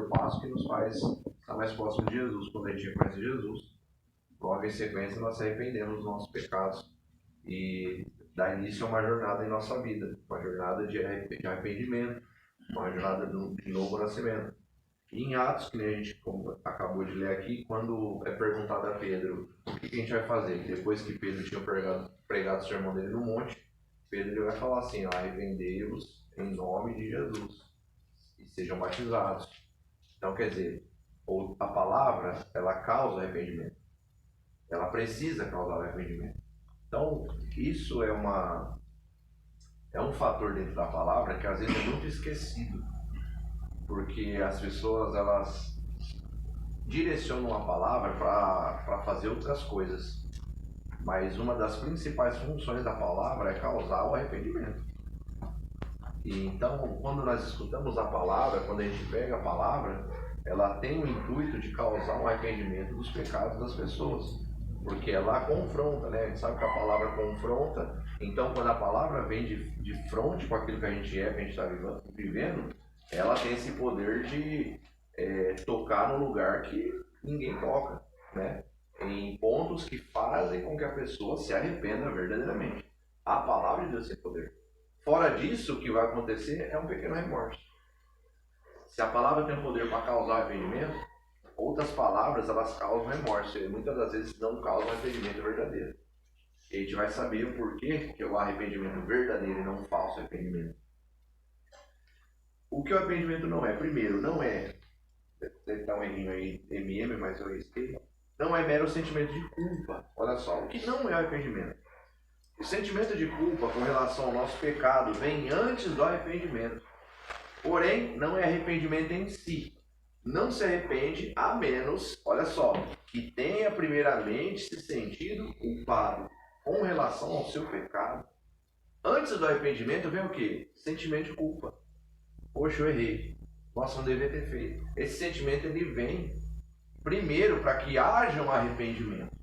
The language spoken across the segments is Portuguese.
primeiro passo que nos faz estar mais próximo de Jesus. Quando a gente reconhece Jesus, logo em sequência nós se arrependemos dos nossos pecados e dá início a uma jornada em nossa vida, uma jornada de arrependimento, uma jornada de novo nascimento. E em Atos, que a gente acabou de ler aqui, quando é perguntado a Pedro o que a gente vai fazer, depois que Pedro tinha pregado o sermão dele no monte, Pedro vai falar assim, arrependei-vos em nome de Jesus e sejam batizados. Então, quer dizer, a palavra, ela causa arrependimento. Ela precisa causar arrependimento. Então, isso é um fator dentro da palavra que às vezes é muito esquecido. Porque as pessoas, elas direcionam a palavra para fazer outras coisas. Mas uma das principais funções da palavra é causar o arrependimento. E então, quando nós escutamos a palavra, quando a gente pega a palavra, ela tem o intuito de causar um arrependimento dos pecados das pessoas. Porque ela confronta, né? A gente sabe que a palavra confronta. Então, quando a palavra vem de frente com aquilo que a gente é, que a gente está vivendo, ela tem esse poder de tocar no lugar que ninguém toca, né? Em pontos que fazem com que a pessoa se arrependa verdadeiramente. A palavra de Deus tem poder. Fora disso, o que vai acontecer é um pequeno remorso. Se a palavra tem poder para causar arrependimento, outras palavras elas causam remorso e muitas das vezes não causam arrependimento verdadeiro. E a gente vai saber o porquê que é o arrependimento verdadeiro e não um falso arrependimento. O que o arrependimento não é? Primeiro, não é, deve estar um errinho aí, mas eu risquei, não é mero sentimento de culpa. Olha só, o que não é arrependimento? O sentimento de culpa com relação ao nosso pecado vem antes do arrependimento. Porém, não é arrependimento em si. Não se arrepende a menos, olha só, que tenha primeiramente se sentido culpado com relação ao seu pecado. Antes do arrependimento vem o quê? Sentimento de culpa. Poxa, eu errei. Nossa, não devia ter feito. Esse sentimento ele vem primeiro para que haja um arrependimento.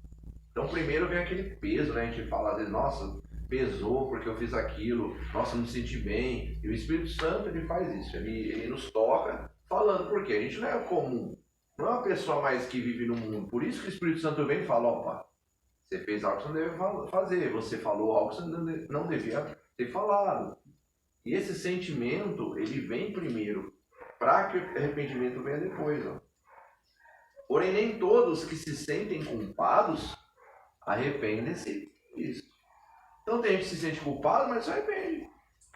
Então primeiro vem aquele peso, né? A gente fala às vezes, nossa, pesou porque eu fiz aquilo, nossa, não me senti bem. E o Espírito Santo ele faz isso, ele nos toca falando, porque a gente não é comum, não é uma pessoa mais que vive no mundo. Por isso que o Espírito Santo vem e fala, opa, você fez algo que você não deve fazer, você falou algo que você não devia ter falado. E esse sentimento, ele vem primeiro, para que o arrependimento venha depois. Ó. Porém, nem todos que se sentem culpados arrependem-se disso. Então tem gente que se sente culpado, mas se arrepende.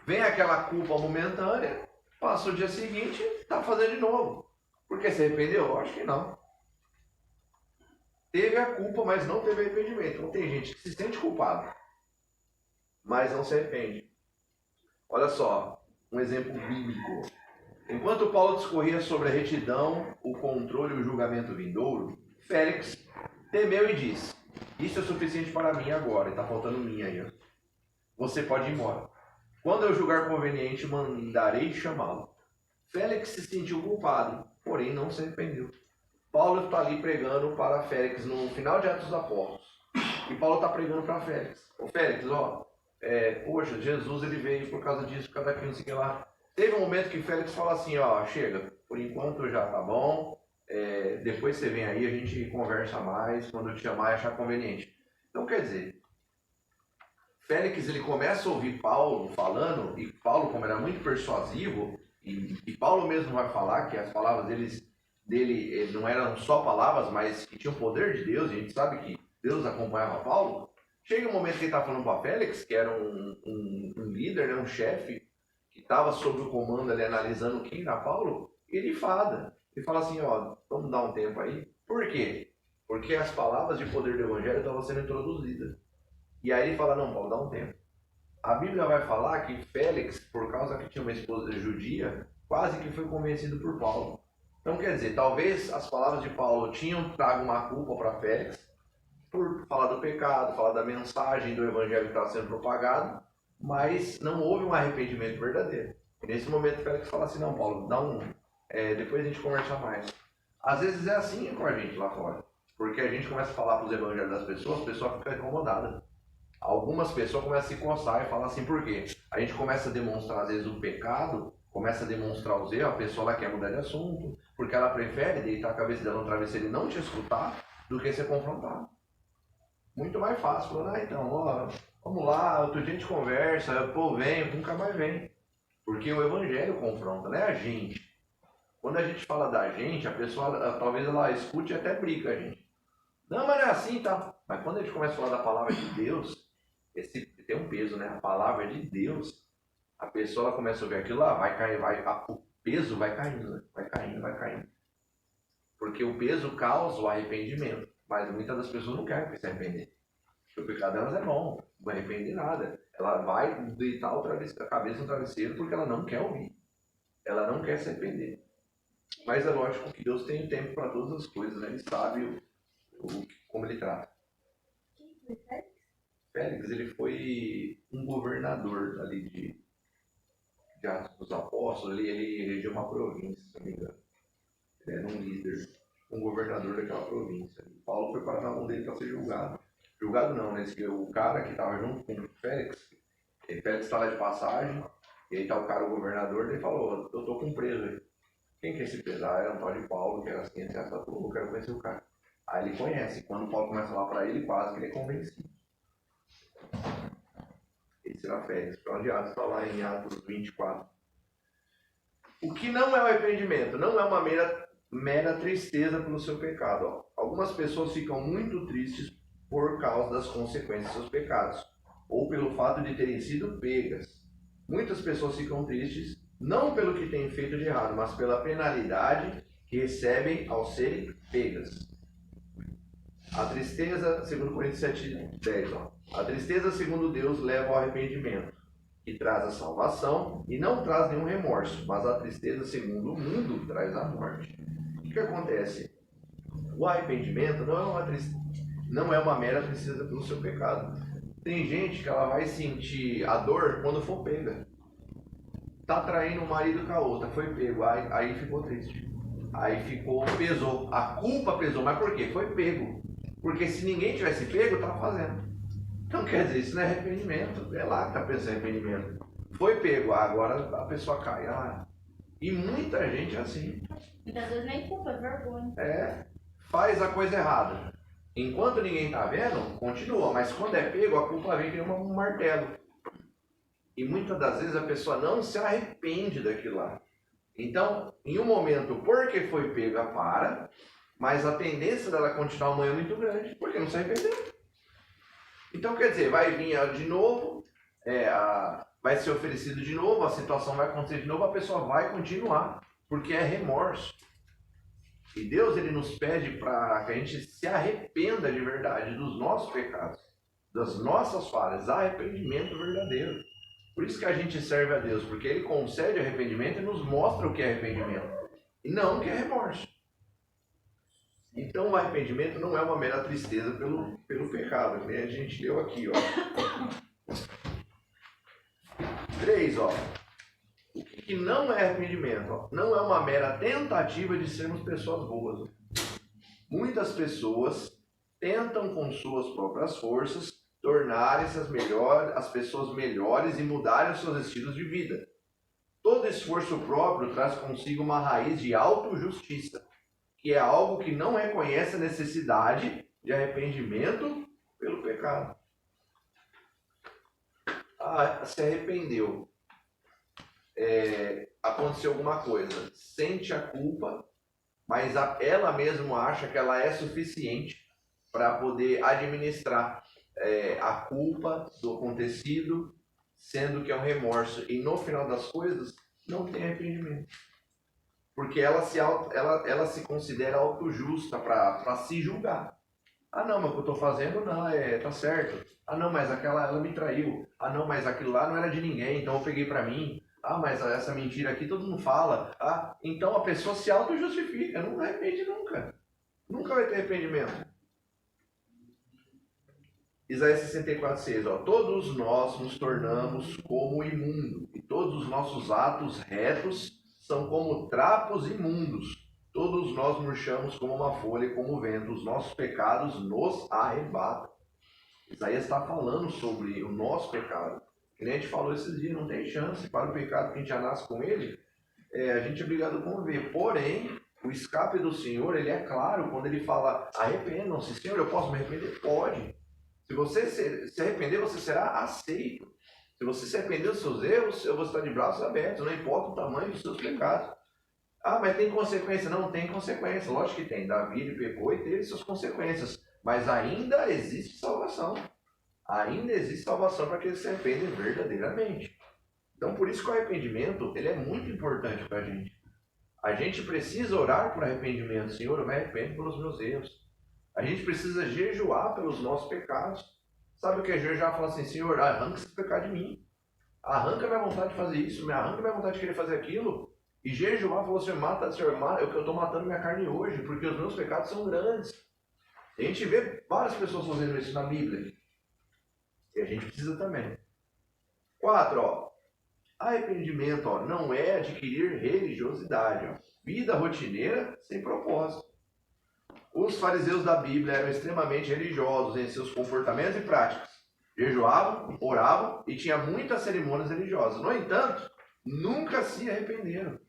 Vem aquela culpa momentânea, passa o dia seguinte, está fazendo de novo. Por que se arrependeu? Eu acho que não. Teve a culpa, mas não teve arrependimento. Então tem gente que se sente culpado, mas não se arrepende. Olha só, um exemplo bíblico. Enquanto Paulo discorria sobre a retidão, o controle e o julgamento vindouro, Félix temeu e disse, isso é suficiente para mim agora, está faltando mim aí. Ó. Você pode ir embora. Quando eu julgar conveniente, mandarei chamá-lo. Félix se sentiu culpado, porém não se arrependeu. Paulo está ali pregando para Félix no final de Atos dos Apóstolos. E Paulo está pregando para Félix. Ô Félix, ó, poxa, Jesus ele veio por causa disso, por causa daquilo, não sei o que lá. Teve um momento que Félix fala assim, ó, chega, por enquanto já tá bom, depois você vem aí, a gente conversa mais, quando eu te chamar e achar conveniente. Então, quer dizer, Félix ele começa a ouvir Paulo falando, e Paulo, como era muito persuasivo, e Paulo mesmo vai falar que as palavras dele não eram só palavras, mas que tinham o poder de Deus, e a gente sabe que Deus acompanhava Paulo. Chega um momento que ele está falando para Félix, que era um líder, né, um chefe, que estava sob o comando ali analisando quem era Paulo, ele fala assim, ó, vamos dar um tempo aí. Por quê? Porque as palavras de poder do evangelho estavam sendo introduzidas. E aí ele fala, não, Paulo, dá um tempo. A Bíblia vai falar que Félix, por causa que tinha uma esposa judia, quase que foi convencido por Paulo. Então quer dizer, talvez as palavras de Paulo tinham trago uma culpa para Félix, por falar do pecado, falar da mensagem do evangelho que estava sendo propagado, mas não houve um arrependimento verdadeiro. E nesse momento Félix fala assim, não, Paulo, depois a gente conversa mais. Às vezes é assim com a gente lá fora, porque a gente começa a falar para os evangelhos das pessoas, a pessoa fica incomodada. Algumas pessoas começam a se coçar e falar assim, por quê? A gente começa a demonstrar às vezes o pecado começa a demonstrar os erros, a pessoa ela quer mudar de assunto, porque ela prefere deitar a cabeça dela no travesseiro e não te escutar do que ser confrontado. Muito mais fácil, falando, então, ó, vamos lá, outro dia a gente conversa, pô, vem, nunca mais vem. Porque o evangelho confronta, não é a gente. Quando a gente fala da gente, a pessoa, talvez ela escute e até briga a gente. Não, mas não é assim, tá? Mas quando a gente começa a falar da palavra de Deus, tem um peso, né? A palavra de Deus, a pessoa ela começa a ouvir aquilo lá, vai cair, o peso vai caindo, né? Vai caindo, vai caindo. Porque o peso causa o arrependimento. Mas muitas das pessoas não querem se arrepender. Porque o pecado delas é bom, não arrepende nada. Ela vai deitar a cabeça no travesseiro porque ela não quer ouvir. Ela não quer se arrepender. Mas é lógico que Deus tem tempo para todas as coisas, né? Ele sabe como ele trata. Quem foi Félix? Félix, ele foi um governador ali de Atos dos Apóstolos. Ele regiu uma província, se não me engano. Ele era um líder, um governador daquela província. Paulo foi para na mão dele para ser julgado. Julgado não, né? O cara que estava junto com o Félix, Félix está lá de passagem, e aí está o cara, o governador, ele falou, eu tô com um preso aí. Quem que é esse preso? Ah, é um tal de Paulo, que era assim, eu quero conhecer o cara. Aí ele conhece, quando o Paulo começa a falar para ele, quase que ele é convencido. Esse era Félix, para onde Atos está lá em Atos 24. O que não é o arrependimento? Não é uma mera tristeza pelo seu pecado. Ó. Algumas pessoas ficam muito tristes por causa das consequências dos seus pecados, ou pelo fato de terem sido pegas. Muitas pessoas ficam tristes, não pelo que têm feito de errado, mas pela penalidade que recebem ao serem pegas. A tristeza, segundo Coríntios 7:10, a tristeza, segundo Deus, leva ao arrependimento, que traz a salvação e não traz nenhum remorso, mas a tristeza, segundo o mundo, traz a morte. O que acontece? O arrependimento não é uma mera tristeza pelo seu pecado. Tem gente que ela vai sentir a dor quando for pega. Tá traindo o marido com a outra, foi pego, aí ficou triste. Aí pesou. A culpa pesou, mas por quê? Foi pego. Porque se ninguém tivesse pego, tava fazendo. Então quer dizer, isso não é arrependimento. É lá que tá pensando em arrependimento. Foi pego, agora a pessoa cai. E muita gente é assim. Muitas vezes nem culpa, é vergonha. Faz a coisa errada. Enquanto ninguém tá vendo, continua. Mas quando é pego, a culpa vem que nem um martelo. E muitas das vezes a pessoa não se arrepende daquilo lá. Então, em um momento, porque foi pega, para, mas a tendência dela continuar amanhã é muito grande, porque não se arrependeu. Então, quer dizer, vai vir de novo, vai ser oferecido de novo, a situação vai acontecer de novo, a pessoa vai continuar, porque é remorso. E Deus, ele nos pede para que a gente se arrependa de verdade dos nossos pecados, das nossas falhas, arrependimento verdadeiro. Por isso que a gente serve a Deus, porque Ele concede arrependimento e nos mostra o que é arrependimento, e não o que é remorso. Então o arrependimento não é uma mera tristeza pelo pecado, né? A gente leu aqui, 3, o que não é arrependimento? Não é uma mera tentativa de sermos pessoas boas. Muitas pessoas tentam com suas próprias forças tornarem-se as pessoas melhores e mudarem os seus estilos de vida. Todo esforço próprio traz consigo uma raiz de autojustiça, que é algo que não reconhece a necessidade de arrependimento pelo pecado. Se arrependeu, aconteceu alguma coisa, sente a culpa, mas ela mesma acha que ela é suficiente para poder administrar a culpa do acontecido, sendo que é um remorso, e no final das coisas não tem arrependimento, porque ela se considera autojusta para se julgar. Não, mas o que eu estou fazendo não, tá certo. Não, mas ela me traiu. Não, mas aquilo lá não era de ninguém, então eu peguei para mim. Mas essa mentira aqui todo mundo fala. Então a pessoa se autojustifica, não arrepende nunca. Nunca vai ter arrependimento. Isaías 64:6, todos nós nos tornamos como o imundo, e todos os nossos atos retos são como trapos imundos. Todos nós murchamos como uma folha e como o vento, os nossos pecados nos arrebatam. Isaías está falando sobre o nosso pecado. Que nem a gente falou esses dias, não tem chance para o pecado que a gente já nasce com ele, a gente é obrigado a conviver. Porém, o escape do Senhor, ele é claro quando ele fala, arrependam-se. Senhor, eu posso me arrepender? Pode. Se você se arrepender, você será aceito. Se você se arrepender dos seus erros, eu vou estar de braços abertos, não importa o tamanho dos seus pecados. Ah, mas tem consequência? Não tem consequência, lógico que tem. Davi, ele pecou e teve suas consequências. Mas ainda existe salvação. Ainda existe salvação para aqueles que se arrependem verdadeiramente. Então, por isso que o arrependimento, ele é muito importante para a gente. A gente precisa orar por arrependimento. Senhor, eu me arrependo pelos meus erros. A gente precisa jejuar pelos nossos pecados. Sabe o que é jejuar? Fala assim, Senhor, arranca esse pecado de mim. Arranca minha vontade de fazer isso, me arranca minha vontade de querer fazer aquilo. E jejuar falou, Senhor, eu estou matando minha carne hoje, porque os meus pecados são grandes. A gente vê várias pessoas fazendo isso na Bíblia. E a gente precisa também. 4, arrependimento, não é adquirir religiosidade. Vida rotineira sem propósito. Os fariseus da Bíblia eram extremamente religiosos em seus comportamentos e práticas. Jejuavam, oravam e tinham muitas cerimônias religiosas. No entanto, nunca se arrependeram.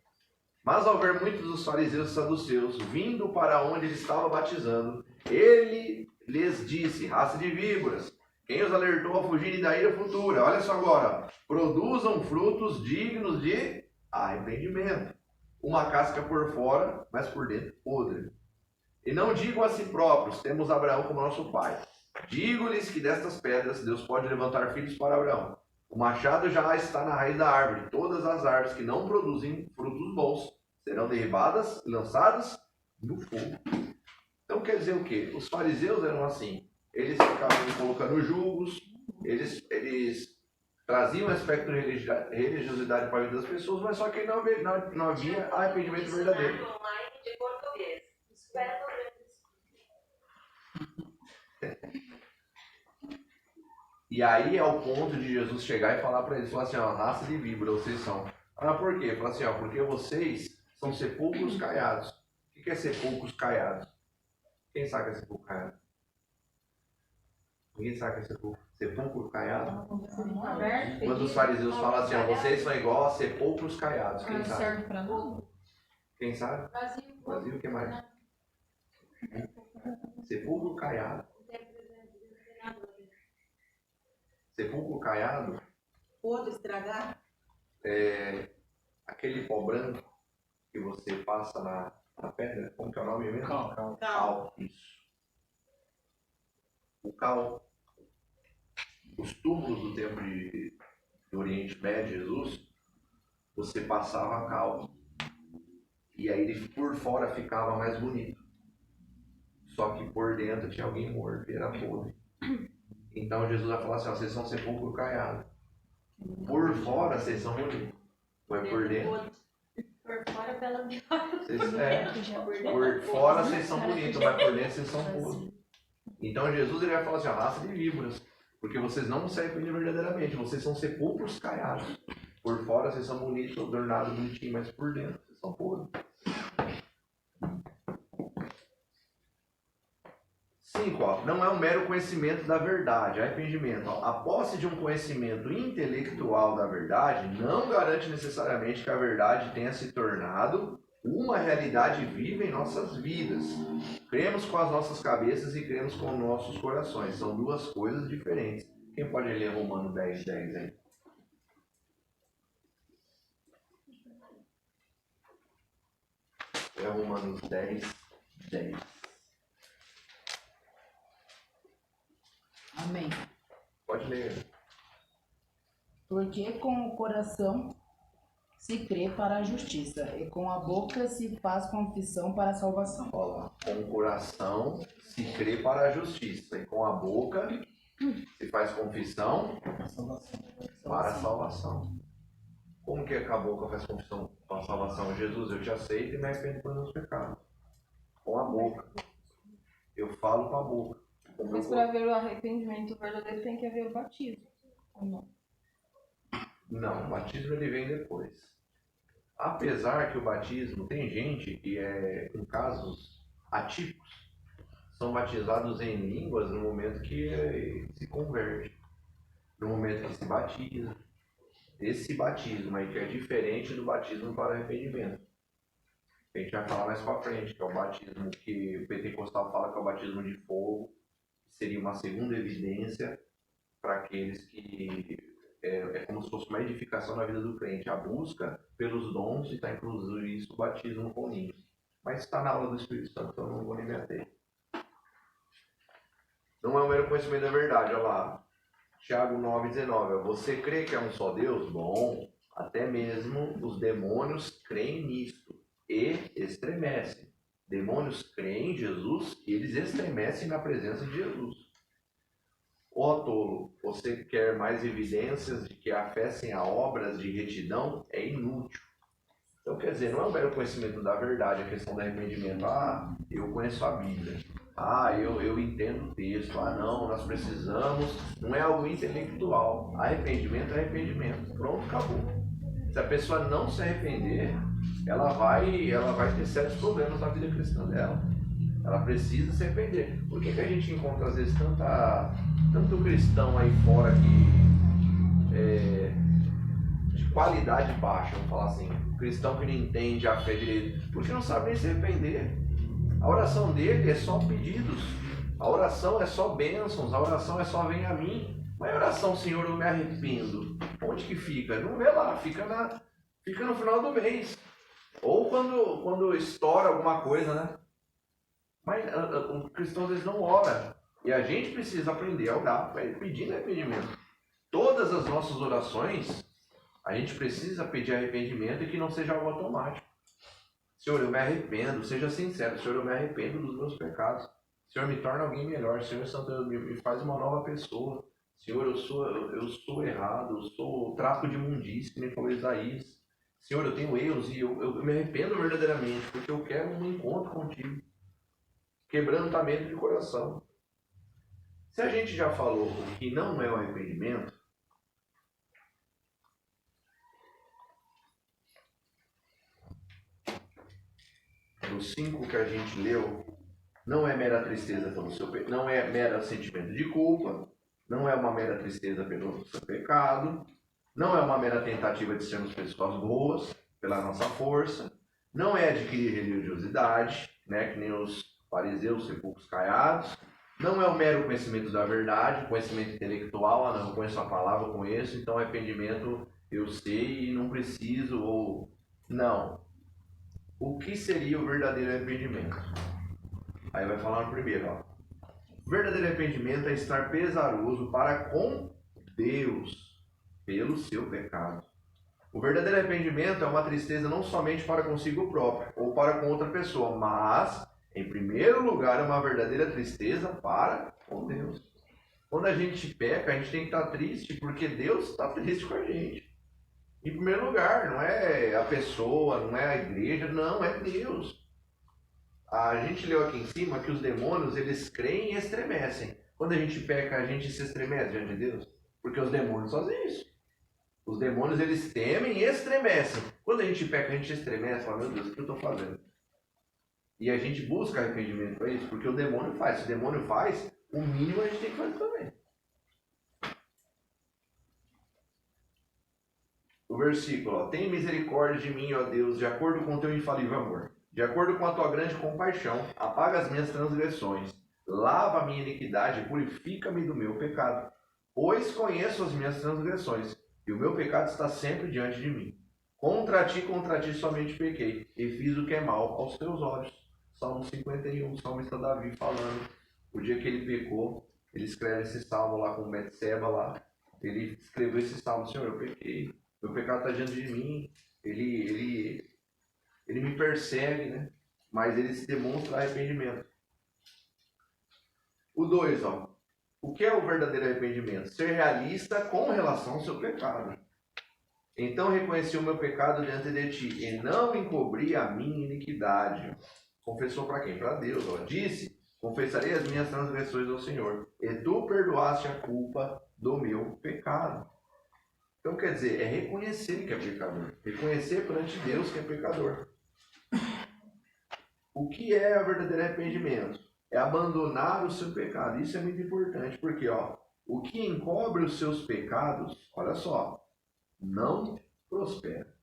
Mas ao ver muitos dos fariseus e saduceus vindo para onde ele estava batizando, ele lhes disse, raça de víboras, quem os alertou a fugirem da ira futura? Olha só agora, produzam frutos dignos de arrependimento. Uma casca por fora, mas por dentro podre. E não digam a si próprios, temos Abraão como nosso pai. Digo-lhes que destas pedras Deus pode levantar filhos para Abraão. O machado já está na raiz da árvore. Todas as árvores que não produzem frutos bons serão derribadas e lançadas no fogo. Então quer dizer o quê? Os fariseus eram assim. Eles ficavam colocando julgos, eles traziam um aspecto de religiosidade para a vida das pessoas, mas só que não havia arrependimento verdadeiro. E aí é o ponto de Jesus chegar e falar para eles, falar assim, raça de víbora, vocês são. Ah, por quê? Fala assim, porque vocês são sepulcros caiados. O que é sepulcros caiados? Quem sabe que é sepulcro caiado? Ninguém sabe que é sepulcro caiado? Quando os fariseus falam assim, vocês são igual a sepulcros caiados. Quem sabe? Serve para nada. Quem sabe? Vazio, o que mais? Sepulcro caiado. Sepulcro caiado. Podre, estragar. É aquele pó branco que você passa na pedra. Como que é o nome mesmo? Cal. Isso. O cal. Os túmulos do tempo do Oriente Médio, Jesus, você passava cal. E aí ele por fora ficava mais bonito. Só que por dentro tinha alguém morto e era podre. Então Jesus vai falar assim, vocês são sepulcro caiado. Por fora vocês são bonitos. Mas por dentro. Por fora pela Por fora vocês são bonitos, mas por dentro vocês são podres. Então Jesus ele vai falar assim, raça de víboras. Porque vocês não se arrependem verdadeiramente. Vocês são sepulcros caiados. Por fora vocês são bonitos, adornados, bonitinhos, mas por dentro vocês são podres. 5, não é um mero conhecimento da verdade, arrependimento. A posse de um conhecimento intelectual da verdade não garante necessariamente que a verdade tenha se tornado uma realidade viva em nossas vidas. Cremos com as nossas cabeças e cremos com nossos corações. São duas coisas diferentes. Quem pode ler Romanos 10:10 aí? É Romanos 10:10. Amém. Pode ler. Porque com o coração se crê para a justiça, e com a boca se faz confissão para a salvação. Olha lá. Com o coração se crê para a justiça, e com a boca se faz confissão para a salvação. Como que a boca faz confissão para a salvação? Jesus, eu te aceito e me arrependo pelos meus pecados. Com a boca. Eu falo com a boca. Mas para haver o arrependimento verdadeiro tem que haver o batismo. Ou não? Não, o batismo ele vem depois. Apesar que o batismo, tem gente que em casos atípicos, são batizados em línguas no momento que se converte, no momento que se batiza. esse batismo aí, que é diferente do batismo para arrependimento. A gente vai falar mais para frente, que é o batismo que o pentecostal fala que é o batismo de fogo, que seria uma segunda evidência para aqueles que é como se fosse uma edificação na vida do crente, a busca pelos dons, e está incluso isso o batismo com ninhos. Mas está na aula do Espírito Santo, então eu não vou nem me ater. Não é um mero conhecimento da verdade, olha lá. Tiago 9,19. Você crê que é um só Deus? Bom, até mesmo os demônios creem nisto e estremecem. Demônios creem em Jesus e eles estremecem na presença de Jesus. Ó tolo, você quer mais evidências de que a fé sem a obras de retidão é inútil. Então, quer dizer, não é um mero conhecimento da verdade, a questão do arrependimento. Ah, eu conheço a Bíblia. Ah, eu entendo o texto. Ah, não, nós precisamos. Não é algo intelectual. Arrependimento é arrependimento. Pronto, acabou. Se a pessoa não se arrepender, ela vai ter sérios problemas na vida cristã dela. Ela precisa se arrepender. Por que a gente encontra, às vezes, tanto cristão aí fora de qualidade baixa, vamos falar assim, cristão que não entende a fé direito, porque não sabe nem se arrepender. A oração dele é só pedidos, a oração é só bênçãos, a oração é só vem a mim. Mas a oração, Senhor, eu me arrependo, onde que fica? Não vê lá, fica no final do mês, ou quando estoura alguma coisa, né? Mas o cristão às vezes não ora, e a gente precisa aprender a orar pedindo arrependimento. Todas as nossas orações, a gente precisa pedir arrependimento e que não seja algo automático. Senhor, eu me arrependo, seja sincero, Senhor, eu me arrependo dos meus pecados. Senhor, me torna alguém melhor. Senhor, Santo, me faz uma nova pessoa. Senhor, eu sou errado, eu trapo de imundície, que nem falou Isaías. Senhor, eu tenho erros e eu me arrependo verdadeiramente, porque eu quero um encontro contigo. Quebrantamento de coração. Se a gente já falou o que não é o arrependimento, dos 5 que a gente leu, não é mera tristeza pelo seu pecado, não é mero sentimento de culpa, não é uma mera tristeza pelo seu pecado, não é uma mera tentativa de sermos pessoas boas pela nossa força, não é adquirir religiosidade, né, que nem os fariseus sepulcros caiados, não é o mero conhecimento da verdade, conhecimento intelectual, não, eu conheço a palavra, eu conheço, então arrependimento eu sei e não preciso, ou não. O que seria o verdadeiro arrependimento? Aí vai falar no primeiro, ó. O verdadeiro arrependimento é estar pesaroso para com Deus pelo seu pecado. O verdadeiro arrependimento é uma tristeza não somente para consigo próprio ou para com outra pessoa, mas, em primeiro lugar, é uma verdadeira tristeza para com Deus. Quando a gente peca, a gente tem que estar triste porque Deus está triste com a gente. Em primeiro lugar, não é a pessoa, não é a igreja, não, é Deus. A gente leu aqui em cima que os demônios, eles creem e estremecem. Quando a gente peca, a gente se estremece diante de Deus. Porque os demônios fazem isso. Os demônios, eles temem e estremecem. Quando a gente peca, a gente estremece e fala, meu Deus, o que eu estou fazendo? E a gente busca arrependimento para isso, porque o demônio faz. Se o demônio faz, o mínimo a gente tem que fazer também. O versículo, ó, tem misericórdia de mim, ó Deus, de acordo com o teu infalível amor. De acordo com a tua grande compaixão, apaga as minhas transgressões. Lava a minha iniquidade e purifica-me do meu pecado. Pois conheço as minhas transgressões, e o meu pecado está sempre diante de mim. Contra ti somente pequei, e fiz o que é mal aos teus olhos. Salmo 51, o salmista Davi falando. O dia que ele pecou, ele escreve esse salmo lá com Betseba lá. Ele escreveu esse salmo, Senhor, eu pequei. Meu pecado está diante de mim. Ele me persegue, né? Mas ele se demonstra arrependimento. O 2, ó. O que é o verdadeiro arrependimento? Ser realista com relação ao seu pecado. Então reconheci o meu pecado diante de ti e não encobri a minha iniquidade. Confessou para quem? Para Deus. Ó. Disse, confessarei as minhas transgressões ao Senhor, e tu perdoaste a culpa do meu pecado. Então quer dizer, é reconhecer que é pecador. Reconhecer perante Deus que é pecador. O que é o verdadeiro arrependimento? É abandonar o seu pecado. Isso é muito importante, porque ó, o que encobre os seus pecados, olha só, não prospera.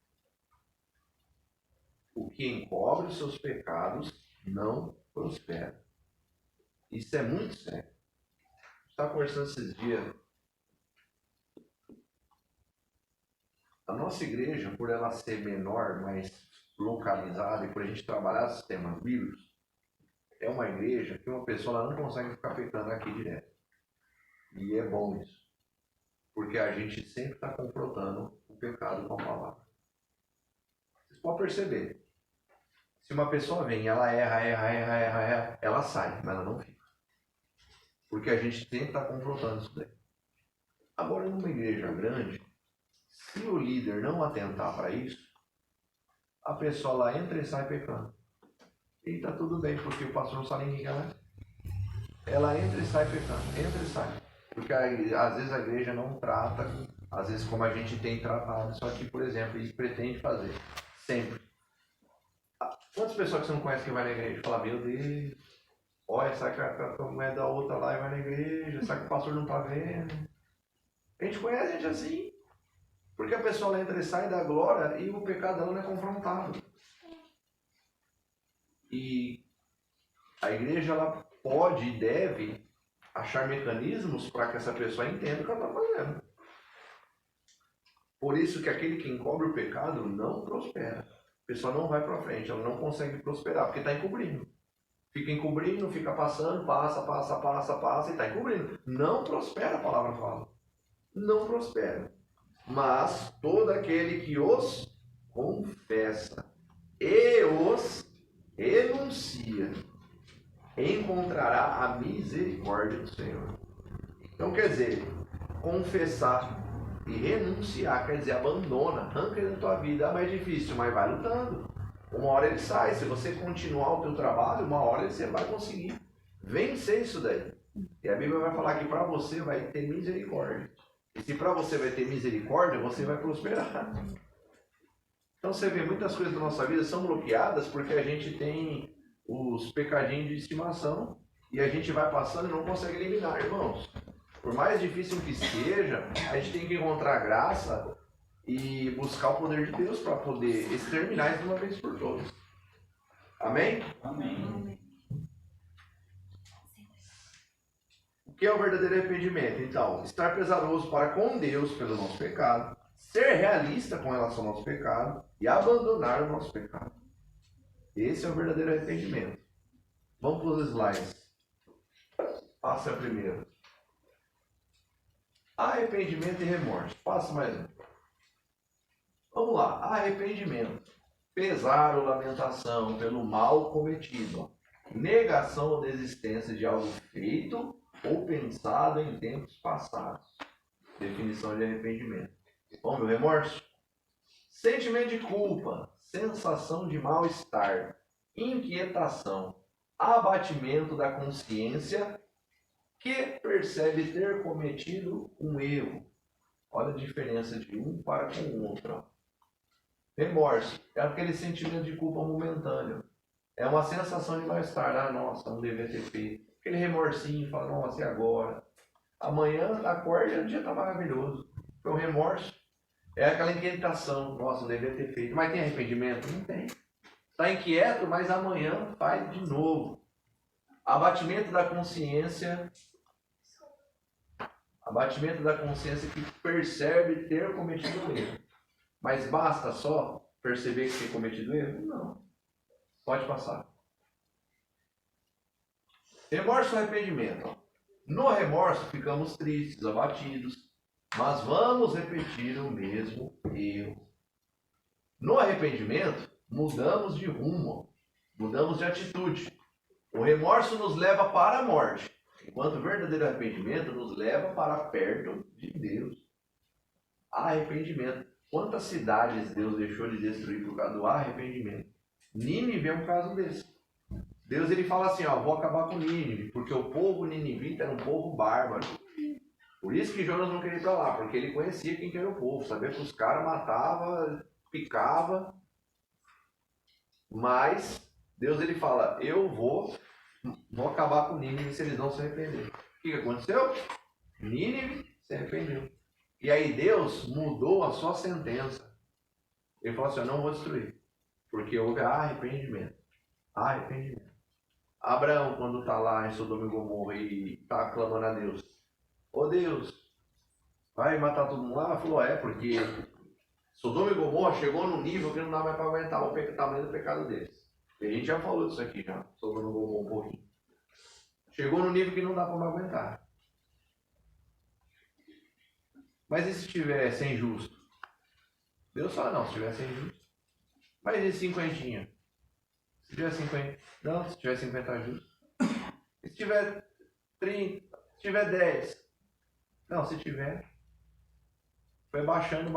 O que encobre os seus pecados não prospera. Isso é muito sério. Estava conversando esses dias. A nossa igreja, por ela ser menor, mais localizada, e por a gente trabalhar sistemas bíblicos, é uma igreja que uma pessoa ela não consegue ficar pecando aqui direto. E é bom isso. Porque a gente sempre está confrontando o pecado com a palavra. Vocês podem perceber. Se uma pessoa vem e ela erra, ela sai, mas ela não fica. Porque a gente sempre está confrontando isso daí. Agora, numa igreja grande, se o líder não atentar para isso, a pessoa lá entra e sai pecando. E está tudo bem, porque o pastor não sabe nem quem ela é. Ela entra e sai pecando, entra e sai. Porque às vezes a igreja não trata, às vezes como a gente tem tratado, só que, por exemplo, isso pretende fazer. Sempre. Quantas pessoas que você não conhece que vai na igreja e fala, meu Deus, olha, sabe que a mulher da outra lá e vai na igreja, sabe que o pastor não está vendo. A gente conhece gente assim. Porque a pessoa entra e sai da glória e o pecado dela não é confrontado. E a igreja ela pode e deve achar mecanismos para que essa pessoa entenda o que ela está fazendo. Por isso que aquele que encobre o pecado não prospera. A pessoa não vai para frente, ela não consegue prosperar, porque está encobrindo. Fica encobrindo, fica passando, passa e está encobrindo. Não prospera, a palavra fala. Não prospera. Mas todo aquele que os confessa e os renuncia, encontrará a misericórdia do Senhor. Então quer dizer, confessar e renunciar, quer dizer, abandona, arranca ele da tua vida. É mais difícil, mas vai lutando. Uma hora ele sai, se você continuar o teu trabalho, uma hora você vai conseguir vencer isso daí. E a Bíblia vai falar que para você vai ter misericórdia. E se para você vai ter misericórdia, você vai prosperar. Então você vê, muitas coisas da nossa vida são bloqueadas porque a gente tem os pecadinhos de estimação e a gente vai passando e não consegue eliminar, irmãos. Por mais difícil que seja, a gente tem que encontrar graça e buscar o poder de Deus para poder exterminar isso de uma vez por todas. Amém? Amém. O que é o verdadeiro arrependimento? Então, estar pesaroso para com Deus pelo nosso pecado, ser realista com relação ao nosso pecado e abandonar o nosso pecado. Esse é o verdadeiro arrependimento. Vamos para os slides. Passa a primeira. Arrependimento e remorso. Passa mais um. Vamos lá. Arrependimento. Pesar ou lamentação pelo mal cometido. Negação ou desistência de algo feito ou pensado em tempos passados. Definição de arrependimento. Vamos ver o remorso? Sentimento de culpa, sensação de mal-estar, inquietação, abatimento da consciência que percebe ter cometido um erro. Olha a diferença de um para com o outro. Remorso é aquele sentimento de culpa momentâneo. É uma sensação de mal-estar. Ah, nossa, não devia ter feito. Aquele remorsinho, fala, nossa, e agora? Amanhã acorda e o dia está maravilhoso. Foi um remorso. É aquela inquietação, nossa, não devia ter feito. Mas tem arrependimento? Não tem. Está inquieto, mas amanhã faz de novo. Abatimento da consciência. Abatimento da consciência que percebe ter cometido um erro. Mas basta só perceber que tem cometido erro? Não. Pode passar. Remorso ou arrependimento? No remorso ficamos tristes, abatidos, mas vamos repetir o mesmo erro. No arrependimento, mudamos de rumo, mudamos de atitude. O remorso nos leva para a morte, enquanto o verdadeiro arrependimento nos leva para perto de Deus. Arrependimento. Quantas cidades Deus deixou de destruir por causa do arrependimento? Nínive é um caso desse. Deus ele fala assim, ó, vou acabar com Nínive, porque o povo ninivita era um povo bárbaro. Por isso que Jonas não queria ir para lá, porque ele conhecia quem que era o povo, sabia que os caras matavam, picavam. Mas Deus ele fala, eu vou acabar com Nínive se eles não se arrependerem. O que aconteceu? Nínive se arrependeu. E aí Deus mudou a sua sentença. Ele falou assim, eu não vou destruir. Porque houve arrependimento. Arrependimento. Abraão, quando está lá em Sodoma e Gomorra e está clamando a Deus. Ô Deus, vai matar todo mundo lá? Ela falou, porque Sodoma e Gomorra chegou num nível que não dá mais para aguentar o tamanho do pecado deles. E a gente já falou disso aqui já, Sodoma e Gomorra um pouquinho. Chegou num nível que não dá para mais aguentar. Mas e se tiver sem justo? Deus fala, não, se tiver sem justo. Mas e 50? Se tiver 50, não, se tiver 50 justo. E se tiver 30, se tiver 10. Não, se tiver. Foi baixando.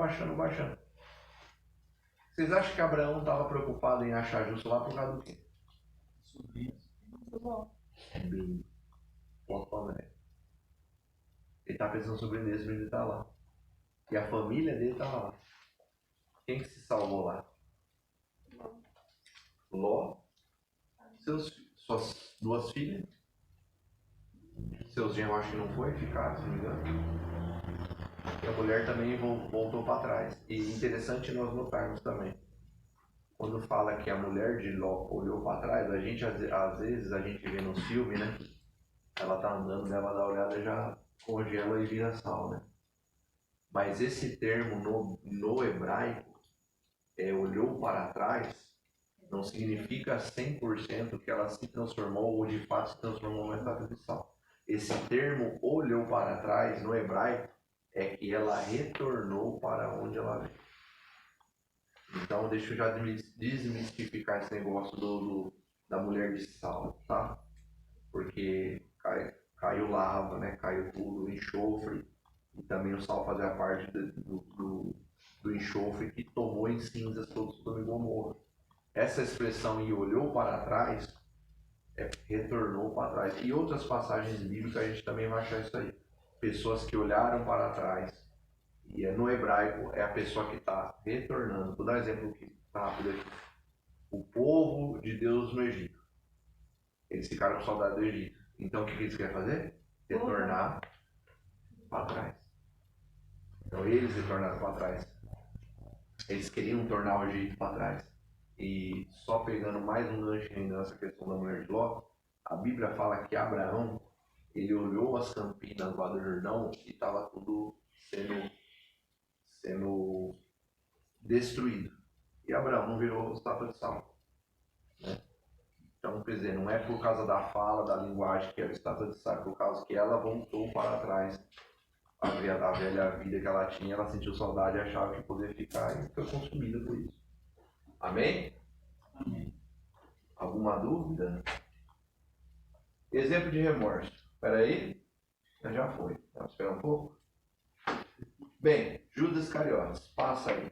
Vocês acham que Abraão estava preocupado em achar justo lá por causa do quê? Muito bom. Bem, Ele está pensando sobre ele mesmo, ele está lá. E a família dele estava lá. Quem que se salvou lá? Ló, suas 2 filhas. Seus genros acho que não foi, ficaram, se não me engano. E a mulher também voltou para trás. E interessante nós notarmos também. Quando fala que a mulher de Ló olhou para trás, a gente às vezes a gente vê no filme, né? Ela tá andando, ela dá uma olhada e já congela e vira sal, né? Mas esse termo no hebraico, olhou para trás, não significa 100% que ela se transformou ou de fato se transformou numa estátua de sal. Esse termo olhou para trás no hebraico é que ela retornou para onde ela veio. Então deixa eu já desmistificar esse negócio da mulher de sal, tá? Porque caiu lava, né? Caiu tudo, enxofre, e também o sal fazia parte do enxofre que tomou em cinzas todo Sodoma e Gomorra. Essa expressão e olhou para trás retornou para trás. E outras passagens bíblicas a gente também vai achar isso aí. Pessoas que olharam para trás. E no hebraico é a pessoa que está retornando. Vou dar um exemplo aqui, rápido aqui. O povo de Deus no Egito. Eles ficaram com saudade do Egito. Então o que eles querem fazer? Retornar para trás. Então eles retornaram para trás. Eles queriam tornar o Egito para trás. E só pegando mais um gancho ainda nessa questão da mulher de Ló, a Bíblia fala que Abraão, ele olhou as campinas lá do Jordão e estava tudo sendo destruído. E Abraão não virou estátua de sal. Né? Então, quer dizer, não é por causa da fala, da linguagem que era estátua de sal, é por causa que ela voltou para trás. A velha vida que ela tinha, ela sentiu saudade e achava que poderia ficar e foi consumida por isso. Amém? Amém. Alguma dúvida? Exemplo de remorso. Espera aí. Já foi. Vamos esperar um pouco. Bem, Judas Iscariotes. Passa aí.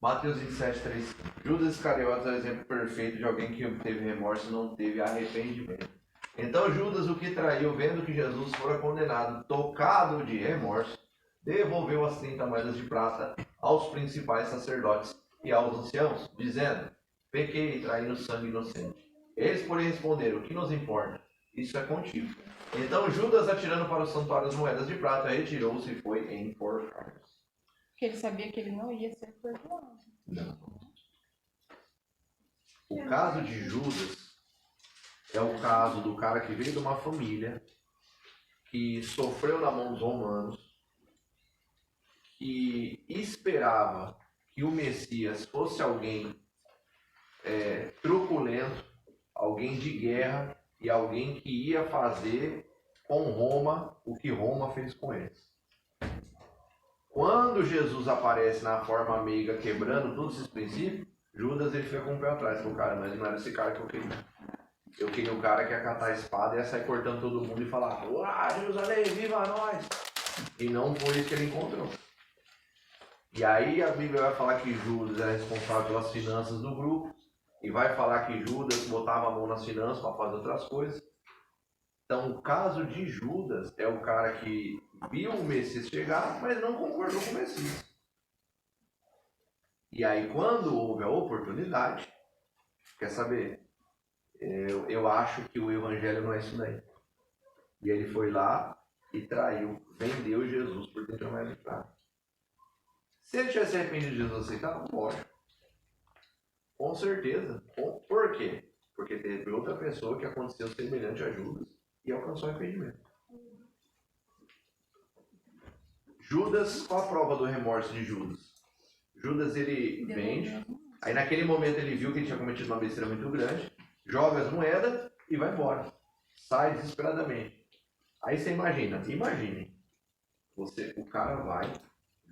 Mateus 27, 3. Judas Iscariotes é o exemplo perfeito de alguém que teve remorso e não teve arrependimento. Então Judas, o que traiu, vendo que Jesus fora condenado, tocado de remorso, devolveu as 30 moedas de prata aos principais sacerdotes e aos anciãos, dizendo: pequei traindo sangue inocente. Eles, porém, responderam: o que nos importa? Isso é contigo. Então Judas, atirando para o santuário as moedas de prata, retirou-se e foi enforcado. Porque ele sabia que ele não ia ser perdoado. Não. O caso de Judas é o caso do cara que veio de uma família que sofreu na mão dos romanos, que esperava que o Messias fosse alguém truculento, alguém de guerra e alguém que ia fazer com Roma o que Roma fez com eles. Quando Jesus aparece na forma meiga, quebrando todos esses princípios, Judas ele fica com o pé atrás, porque o cara, mas não era esse cara que eu queria. Eu queria o cara que ia catar a espada e ia sair cortando todo mundo e falar: uau, Jerusalém, viva nós! E não foi isso que ele encontrou. E aí a Bíblia vai falar que Judas é responsável pelas finanças do grupo, e vai falar que Judas botava a mão nas finanças para fazer outras coisas. Então o caso de Judas é o cara que viu o Messias chegar, mas não concordou com o Messias. E aí quando houve a oportunidade, quer saber, eu acho que o evangelho não é isso daí. E ele foi lá e traiu, vendeu Jesus por 30 moedas de prata. Se ele tivesse arrependido de Jesus aceitado, lógico. Com certeza. Por quê? Porque teve outra pessoa que aconteceu semelhante a Judas e alcançou arrependimento. Judas, qual a prova do remorso de Judas? Judas, ele vende, aí naquele momento ele viu que ele tinha cometido uma besteira muito grande, joga as moedas e vai embora. Sai desesperadamente. Aí você imagine, o cara vai,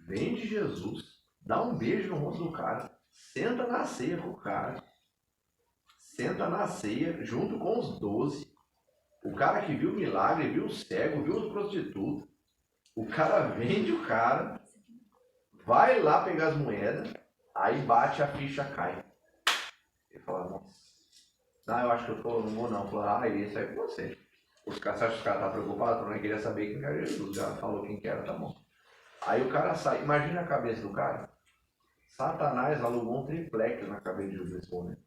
vende Jesus, dá um beijo no rosto do cara, senta na ceia com o cara, senta na ceia junto com os 12. O cara que viu o milagre, viu o cego, viu os prostitutos. O cara vende o cara, vai lá pegar as moedas, aí bate, a ficha cai. Ele fala, nossa, não, eu acho que não vou não. Fala, isso aí é com você. Os caras, você acha que os caras estão preocupados? Eu não queria saber quem era Jesus, já falou quem que era, tá bom. Aí o cara sai, imagina a cabeça do cara. Satanás alugou um triplex na cabeça de Jesus nesse momento.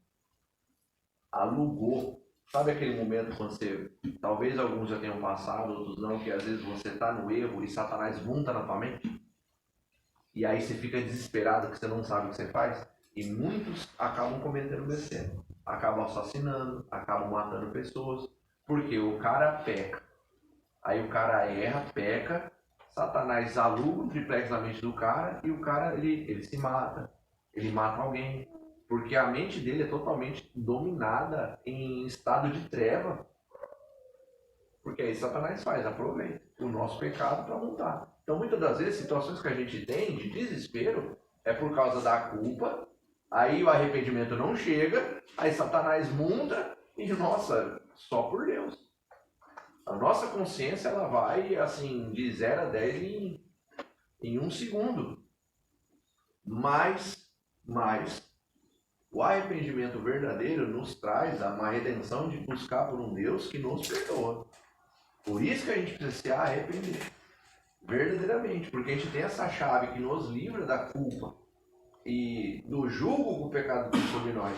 Alugou. Sabe aquele momento quando você, talvez alguns já tenham passado, outros não, que às vezes você está no erro e Satanás monta na tua mente? E aí você fica desesperado que você não sabe o que você faz? E muitos acabam cometendo besteira. Acabam assassinando, acabam matando pessoas. Porque o cara peca. Aí o cara erra, peca, Satanás aluga um triplex na mente do cara e o cara, ele se mata. Ele mata alguém. Porque a mente dele é totalmente dominada em estado de treva. Porque aí Satanás aproveita o nosso pecado para montar. Então muitas das vezes, situações que a gente tem de desespero é por causa da culpa, aí o arrependimento não chega, aí Satanás monta e, nossa, só por Deus. A nossa consciência, ela vai assim, de 0 a 10 em 1 segundo. Mas o arrependimento verdadeiro nos traz uma redenção de buscar por um Deus que nos perdoa. Por isso que a gente precisa se arrepender. Verdadeiramente. Porque a gente tem essa chave que nos livra da culpa e do julgo que o pecado tem sobre nós.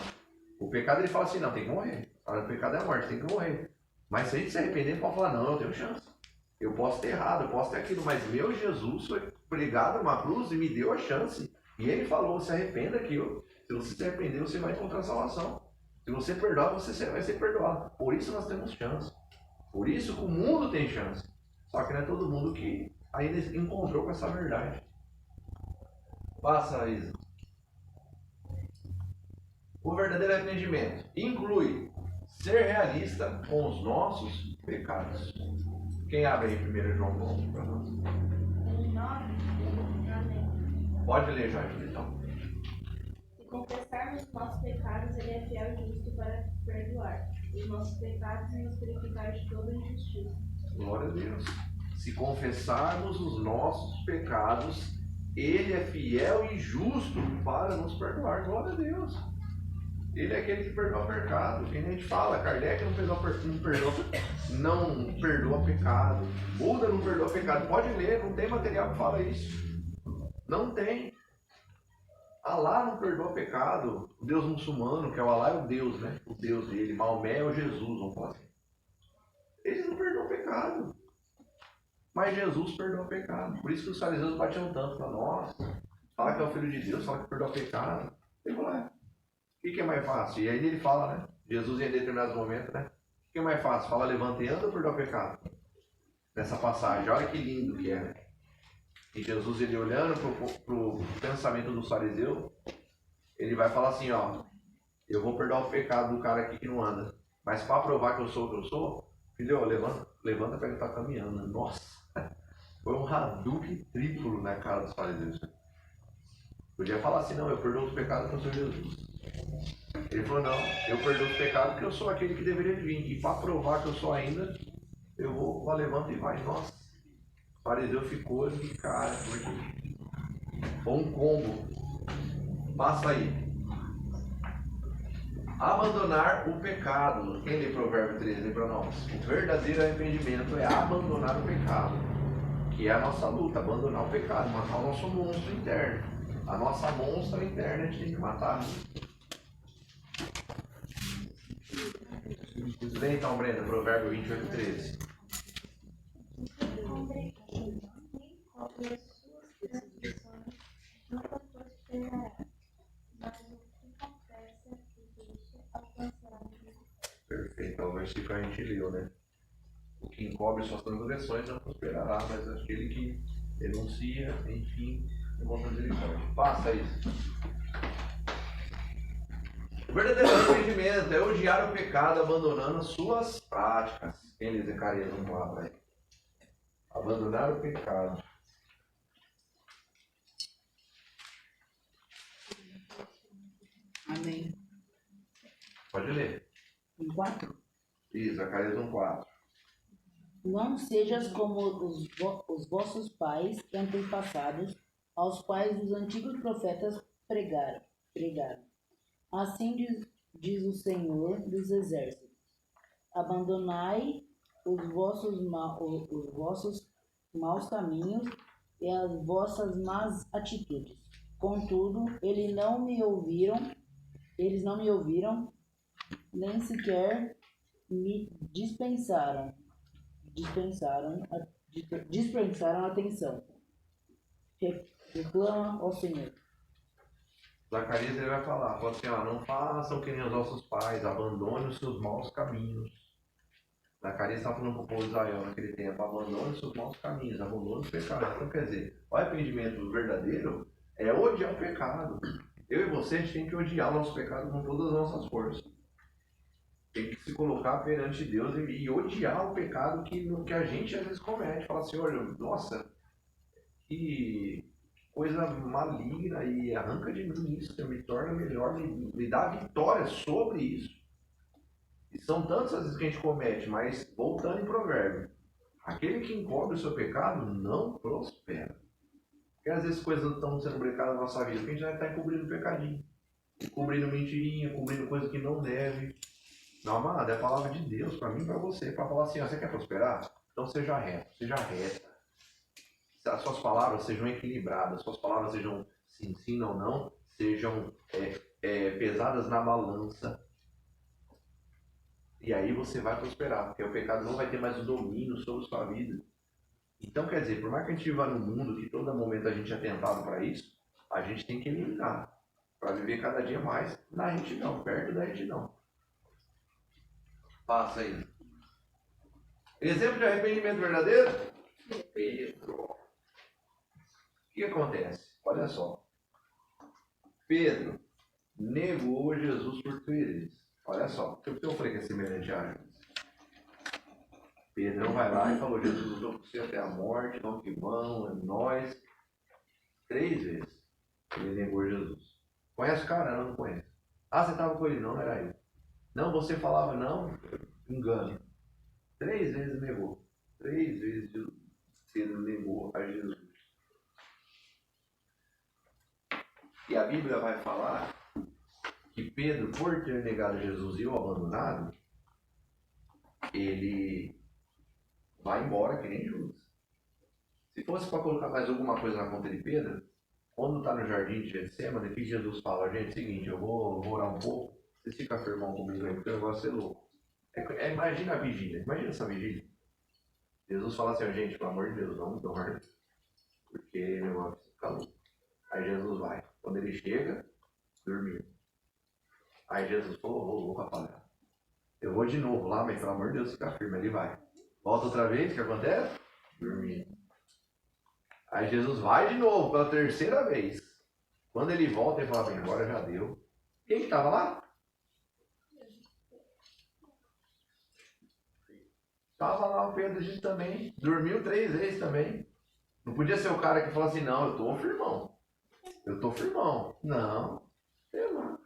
O pecado, ele fala assim, não, tem que morrer. O pecado é a morte, tem que morrer. Mas se a gente se arrepender, pode falar, não, eu tenho chance. Eu posso ter errado, eu posso ter aquilo, mas meu Jesus foi pregado numa cruz e me deu a chance. E ele falou, se arrependa aquilo. Se você se arrepender, você vai encontrar salvação. Se você perdoar, você vai ser perdoado. Por isso nós temos chance. Por isso que o mundo tem chance. Só que não é todo mundo que ainda encontrou com essa verdade. Passa, Isa. O verdadeiro arrependimento inclui ser realista com os nossos pecados. Quem abre aí 1 João 11 para nós? Pode ler, Jorge, então. Se confessarmos os nossos pecados, ele é fiel e justo para perdoar os nossos pecados e nos purificar de toda injustiça. Glória a Deus. Se confessarmos os nossos pecados, ele é fiel e justo para nos perdoar. Glória a Deus. Ele é aquele que perdoa o pecado. Quem a gente fala, Kardec não perdoa pecado. Buda não perdoa pecado. Pode ler, não tem material que fala isso. Não tem. Alá não perdoa pecado. O Deus muçulmano, que é o Alá, é o Deus, né? O Deus dele. Maomé é o Jesus, vamos falar assim. Eles não perdoam pecado. Mas Jesus perdoa pecado. Por isso que os fariseus batiam tanto para nós. Fala que é o Filho de Deus, fala que perdoa pecado. Ele fala, o que é mais fácil? E aí ele fala, né? Jesus em determinados momentos, né? O que é mais fácil? Fala levanta e anda ou perdoa pecado? Nessa passagem, olha que lindo que é, né? E Jesus, ele olhando pro pensamento do fariseu, ele vai falar assim, ó, eu vou perdoar o pecado do cara aqui que não anda. Mas para provar que eu sou o que eu sou, filho, levanta para ele estar caminhando. Nossa, foi um Hadouken triplo na cara dos fariseus. Podia falar assim, não, eu perdoo os pecados porque eu sou Jesus. Ele falou, não, eu perdoo os pecados porque eu sou aquele que deveria vir. E para provar que eu sou ainda, eu vou, levanta e vai. Nossa, o fariseu ficou de cara, porque foi um combo. Passa aí. Abandonar o pecado. Quem lê Provérbio 13 para nós? O verdadeiro arrependimento é abandonar o pecado, que é a nossa luta, abandonar o pecado, matar o nosso monstro interno. A nossa monstra interna a gente tem que matar. Lê então, Brenda, Provérbio 28, 13. versículo a gente leu, né? O que encobre suas transgressões não prosperará, mas aquele que denuncia, enfim, encontra misericórdia. Faça isso. O verdadeiro arrependimento é odiar o pecado abandonando suas práticas. Quem lê Zacarias 1:4 aí? Abandonar o pecado. Amém. Pode ler. 4. Isso, Zacarias 1:4. Não sejas como os vossos pais antepassados, aos quais os antigos profetas pregaram. Assim diz o Senhor dos Exércitos: abandonai os vossos maus caminhos e as vossas más atitudes. Contudo, eles não me ouviram, nem sequer me dispensaram atenção. Reclama ao Senhor. Zacarias ele vai falar, fala assim, ó, não façam que nem os nossos pais, abandone os seus maus caminhos. Zacarias está falando para o povo de Israel naquele tempo, abandone os seus maus caminhos, abandone os pecados. Então quer dizer, o arrependimento verdadeiro é odiar o pecado. Eu e você, a gente tem que odiar o nosso pecado com todas as nossas forças. Tem que se colocar perante Deus e odiar o pecado que a gente às vezes comete. Fala assim, olha, nossa, que coisa maligna, e arranca de mim isso, me torna melhor, me dá vitória sobre isso. E são tantas as vezes que a gente comete, mas voltando em provérbio, aquele que encobre o seu pecado não prospera. Porque às vezes coisas estão sendo brincadas na nossa vida, porque a gente vai estar encobrindo pecadinho, cobrindo mentirinha, cobrindo coisa que não deve. Não, amado, é a palavra de Deus para mim e para você, para falar assim, ó, você quer prosperar? Então seja reto, seja reta. As suas palavras sejam equilibradas, as suas palavras sejam sim ou não, sejam pesadas na balança. E aí você vai prosperar, porque o pecado não vai ter mais o domínio sobre a sua vida. Então, quer dizer, por mais que a gente viva num mundo que todo momento a gente é tentado para isso, a gente tem que eliminar, para viver cada dia mais na retidão, perto da retidão. Passa aí. Exemplo de arrependimento verdadeiro? Pedro. O que acontece? Olha só. Pedro negou Jesus por 3 vezes. Olha só, o que eu falei que é semelhante a Jesus. Pedro vai lá e falou, Jesus, eu estou com você até a morte, vamos que vamos, é nós. 3 vezes ele negou Jesus. Conhece o cara? Não conhece. Ah, você estava com ele? Não, era ele. Não, você falava não, engano. 3 vezes negou. 3 vezes Pedro negou a Jesus. E a Bíblia vai falar que Pedro, por ter negado Jesus e o abandonado, ele vai embora que nem Judas. Se fosse para colocar mais alguma coisa na conta de Pedro, quando está no jardim de Getsêmani, que Jesus fala, gente, é o seguinte, eu vou orar um pouco, vocês ficam firmão comigo aí, porque eu gosto de ser louco. Imagina a vigília, imagina essa vigília. Jesus fala assim, gente, pelo amor de Deus, não dorme, porque meu irmão fica louco. Aí Jesus vai. Quando ele chega, dormiu. Aí Jesus falou, rapaziada, eu vou de novo lá, mas pelo amor de Deus, fica firme, ele vai. Volta outra vez, o que acontece? Dormir. Aí Jesus vai de novo, pela 3ª vez. Quando ele volta, ele fala, bem, agora já deu. Quem que estava lá? Estava lá o Pedro Jesus também, dormiu 3 vezes também. Não podia ser o cara que falou assim, não, eu tô firmão. Não, sei lá.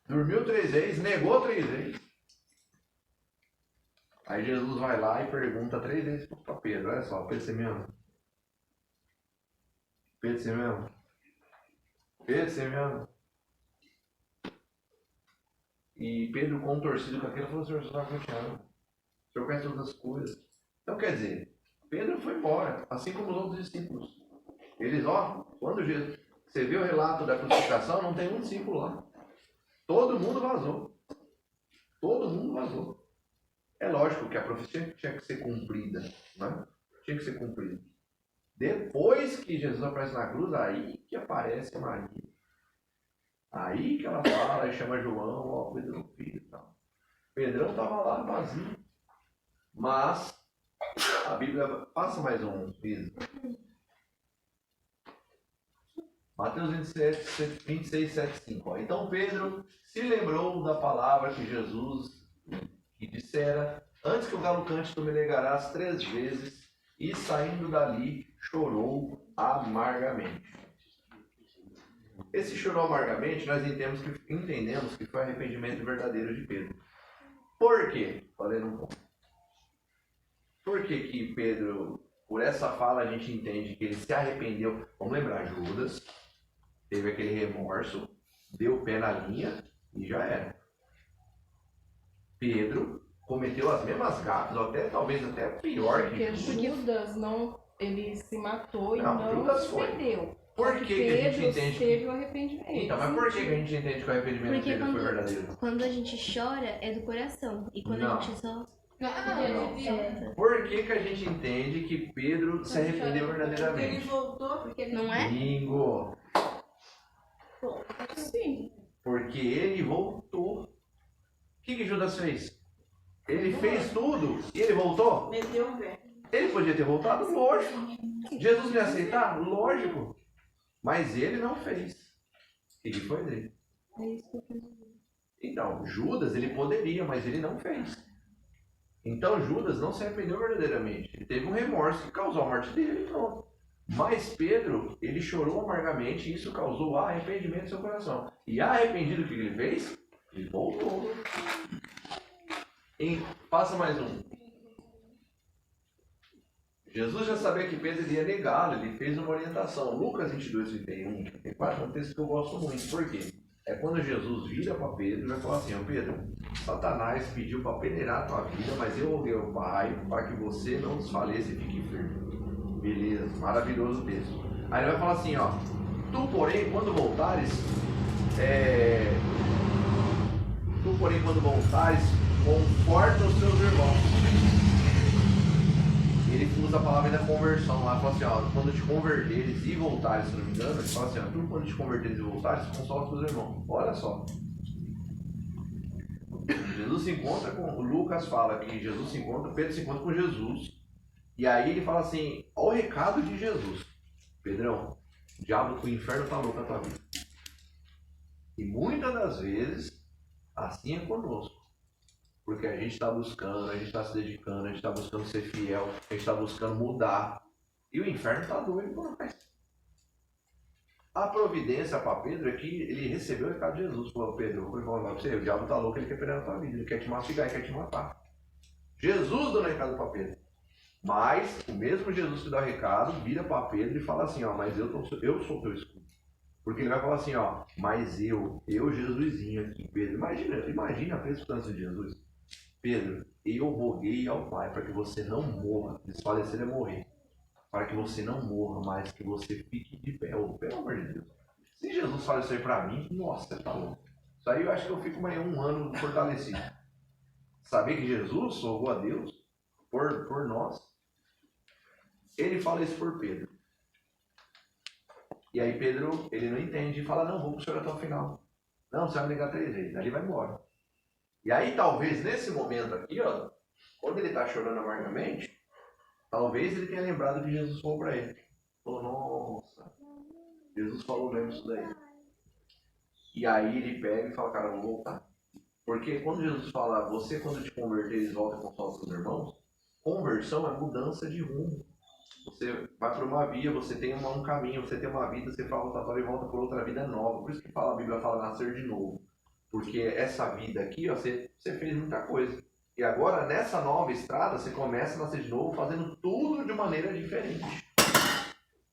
Dormiu 3 vezes, negou 3 vezes. Aí Jesus vai lá e pergunta 3 vezes para Pedro, olha só, Pedro, você me ama? Pedro, você me ama? Pedro, você me ama? E Pedro, contorcido com aquilo, falou, Senhor, você sabe que eu te amo. O Senhor conhece todas as coisas. Então, quer dizer, Pedro foi embora, assim como os outros discípulos. Eles, quando Jesus, você vê o relato da crucificação, não tem um discípulo lá. Todo mundo vazou. É lógico que a profecia tinha que ser cumprida, né? Tinha que ser cumprida. Depois que Jesus aparece na cruz, aí que aparece a Maria. Aí que ela fala e chama João, cuida do filho e tal. Pedrão estava lá vazio. Mas a Bíblia passa mais um piso. Mateus 26, 7, 5. Ó. Então Pedro se lembrou da palavra que Jesus lhe dissera: antes que o galo cante, tu me negarás 3 vezes. E saindo dali, chorou amargamente. Esse chorou amargamente, nós entendemos que foi arrependimento verdadeiro de Pedro. Por quê? Falei no ponto. Por que Pedro, por essa fala, a gente entende que ele se arrependeu? Vamos lembrar, Judas teve aquele remorso, deu o pé na linha e já era. Pedro cometeu as mesmas gafas, ou até talvez até pior que Porque Judas não, ele se matou e Não, não Judas se foi. arrependeu. Por que que a gente Pedro entende que... teve o arrependimento. Então, mas por que a gente entende que o arrependimento Porque dele foi verdadeiro? quando a gente chora é do coração. E quando Não. a gente só. Por que a gente entende que Pedro se arrependeu Porque ele verdadeiramente? voltou, porque ele Não é? Bingo! Sim. Porque ele voltou. O que Judas fez? Ele fez tudo e ele voltou? meteu o pé. Ele podia ter voltado? Lógico. Jesus me aceitar? Lógico. Mas ele não fez. O que foi dele? É isso que eu quis dizer. Então, Judas, ele poderia, mas ele não fez. Então, Judas não se arrependeu verdadeiramente. Ele teve um remorso que causou a morte dele e pronto. Mas Pedro, ele chorou amargamente e isso causou arrependimento no seu coração. E arrependido, o que ele fez? Ele voltou. Passa mais um. Jesus já sabia que Pedro iria negá-lo, ele fez uma orientação. Lucas 22, 31, 34 é um texto que eu gosto muito. Por quê? É quando Jesus vira para Pedro e vai falar assim: ó Pedro, Satanás pediu para peneirar a tua vida, mas eu roguei ao Pai para que você não desfaleça e fique firme. Beleza, maravilhoso texto. Aí ele vai falar assim, ó: tu porém quando voltares, conforta os seus irmãos. Ele usa a palavra da conversão lá, fala assim, ó, quando te converteres e voltares, se não me engano, ele fala assim, ó, tu quando te converteres e voltares, consola os teus irmãos. Olha só. Jesus se encontra com, o Lucas fala que Jesus se encontra, Pedro se encontra com Jesus, e aí ele fala assim, ó o recado de Jesus: Pedrão, o diabo, o inferno tá louco na tua vida. E muitas das vezes, assim é conosco. Porque a gente está buscando, a gente está se dedicando, a gente está buscando ser fiel, a gente está buscando mudar. E o inferno está doido por nós. A providência para Pedro é que ele recebeu o recado de Jesus. Falou: Pedro, eu vou falar para você, o diabo está louco, ele quer pegar a tua vida, ele quer te mastigar, ele quer te matar. Jesus deu o recado para Pedro. Mas o mesmo Jesus que dá o recado vira para Pedro e fala assim, ó, mas eu sou teu escudo. Porque ele vai falar assim, ó, mas eu Jesusinho aqui, Pedro. Imagina a prescrição de Jesus. Pedro, eu roguei ao Pai para que você não morra, desfalecer é morrer, para que você não morra, mas que você fique de pé. Pelo amor de Deus. Se Jesus fala isso aí para mim, nossa, tá louco. Isso aí eu acho que eu fico mais um ano fortalecido. Saber que Jesus rogou a Deus por nós. Ele fala isso por Pedro. E aí Pedro, ele não entende e fala: não, vou com o senhor até o final. Não, você vai me negar 3 vezes. Aí ele vai embora. E aí talvez nesse momento aqui, ó, quando ele está chorando amargamente, talvez ele tenha lembrado que Jesus falou para ele. Falou: nossa, Jesus falou mesmo isso daí. E aí ele pega e fala: cara, eu vou voltar. Porque quando Jesus fala: você quando te converteres volta com os seus irmãos, conversão é mudança de rumo. Você vai por uma via, você tem um caminho, você tem uma vida, você fala rotatório e volta por outra vida nova. Por isso que a Bíblia fala nascer de novo. Porque essa vida aqui, ó, você fez muita coisa. E agora, nessa nova estrada, você começa a nascer de novo fazendo tudo de maneira diferente.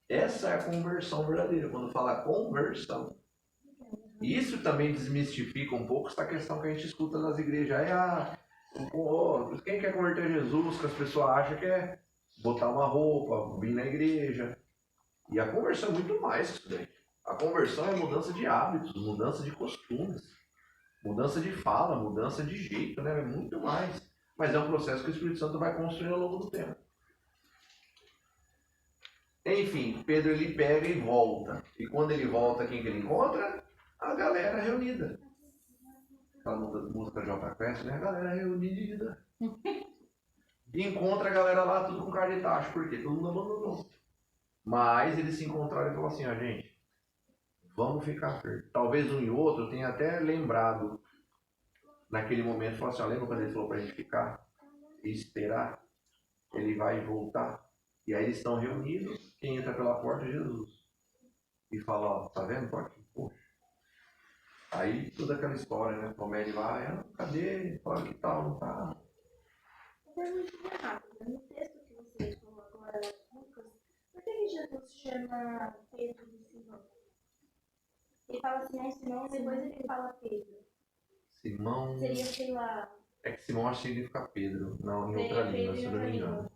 Essa é a conversão verdadeira, quando fala conversão. Isso também desmistifica um pouco essa questão que a gente escuta nas igrejas. Quem quer converter a Jesus, que as pessoas acham que é botar uma roupa, vir na igreja. E a conversão é muito mais que isso daí. A conversão é mudança de hábitos, mudança de costumes, mudança de fala, mudança de jeito, né? É muito mais. Mas é um processo que o Espírito Santo vai construindo ao longo do tempo. Enfim, Pedro ele pega e volta. E quando ele volta, quem que ele encontra? A galera reunida. aquela música Jota Quest, né? A galera reunida. E encontra a galera lá tudo com cara de tacho, porque todo mundo abandonou. Mas eles se encontraram e falaram assim, ó, gente, vamos ficar perto. Talvez um e outro tenha até lembrado naquele momento, falou assim, ó, lembra quando ele falou pra gente ficar e esperar? Ele vai voltar. E aí eles estão reunidos, quem entra pela porta é Jesus. E fala, ó, tá vendo? Tô aqui, poxa. Aí toda aquela história, né? Tomé ele vai, ah, cadê? Fala que tal, não tá. Uma pergunta rápida. No texto que você falou agora, Lucas, por que Jesus chama Pedro de Simão? Ele fala Simão, Simão, depois ele fala Pedro. Simão. Seria, sei lá, É que Simão acho que significa Pedro, não, em seria outra língua, Pedro se em eu não outra me engano. língua.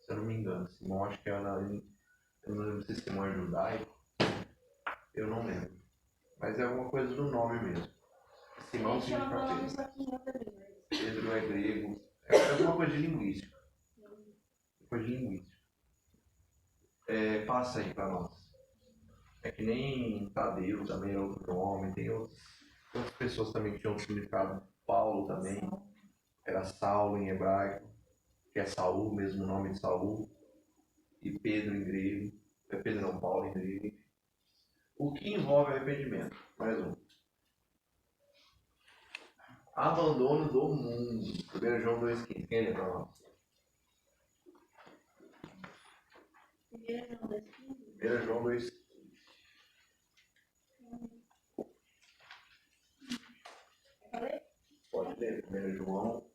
Se eu não me engano. Simão acho que é eu não lembro se Simão é judaico. Eu não lembro. Mas é alguma coisa do nome mesmo. Simão Ele chama pelo significa nome Pedro. só que em outra língua. Pedro é grego. É alguma coisa de linguística. Coisa de linguística. É, passa aí pra nós. É que nem Tadeu também é outro nome. Tem outras pessoas também que tinham outro significado. Paulo também. Era Saulo em hebraico. Que é Saul, mesmo nome de Saul. E Pedro em grego. É Pedro não, Paulo em grego. O que envolve arrependimento? Mais um. Abandono do mundo. 1 João 2,15. Quem lê pra nós? 1 João 2,15. 1 João 2,15. Pode ler. 1 João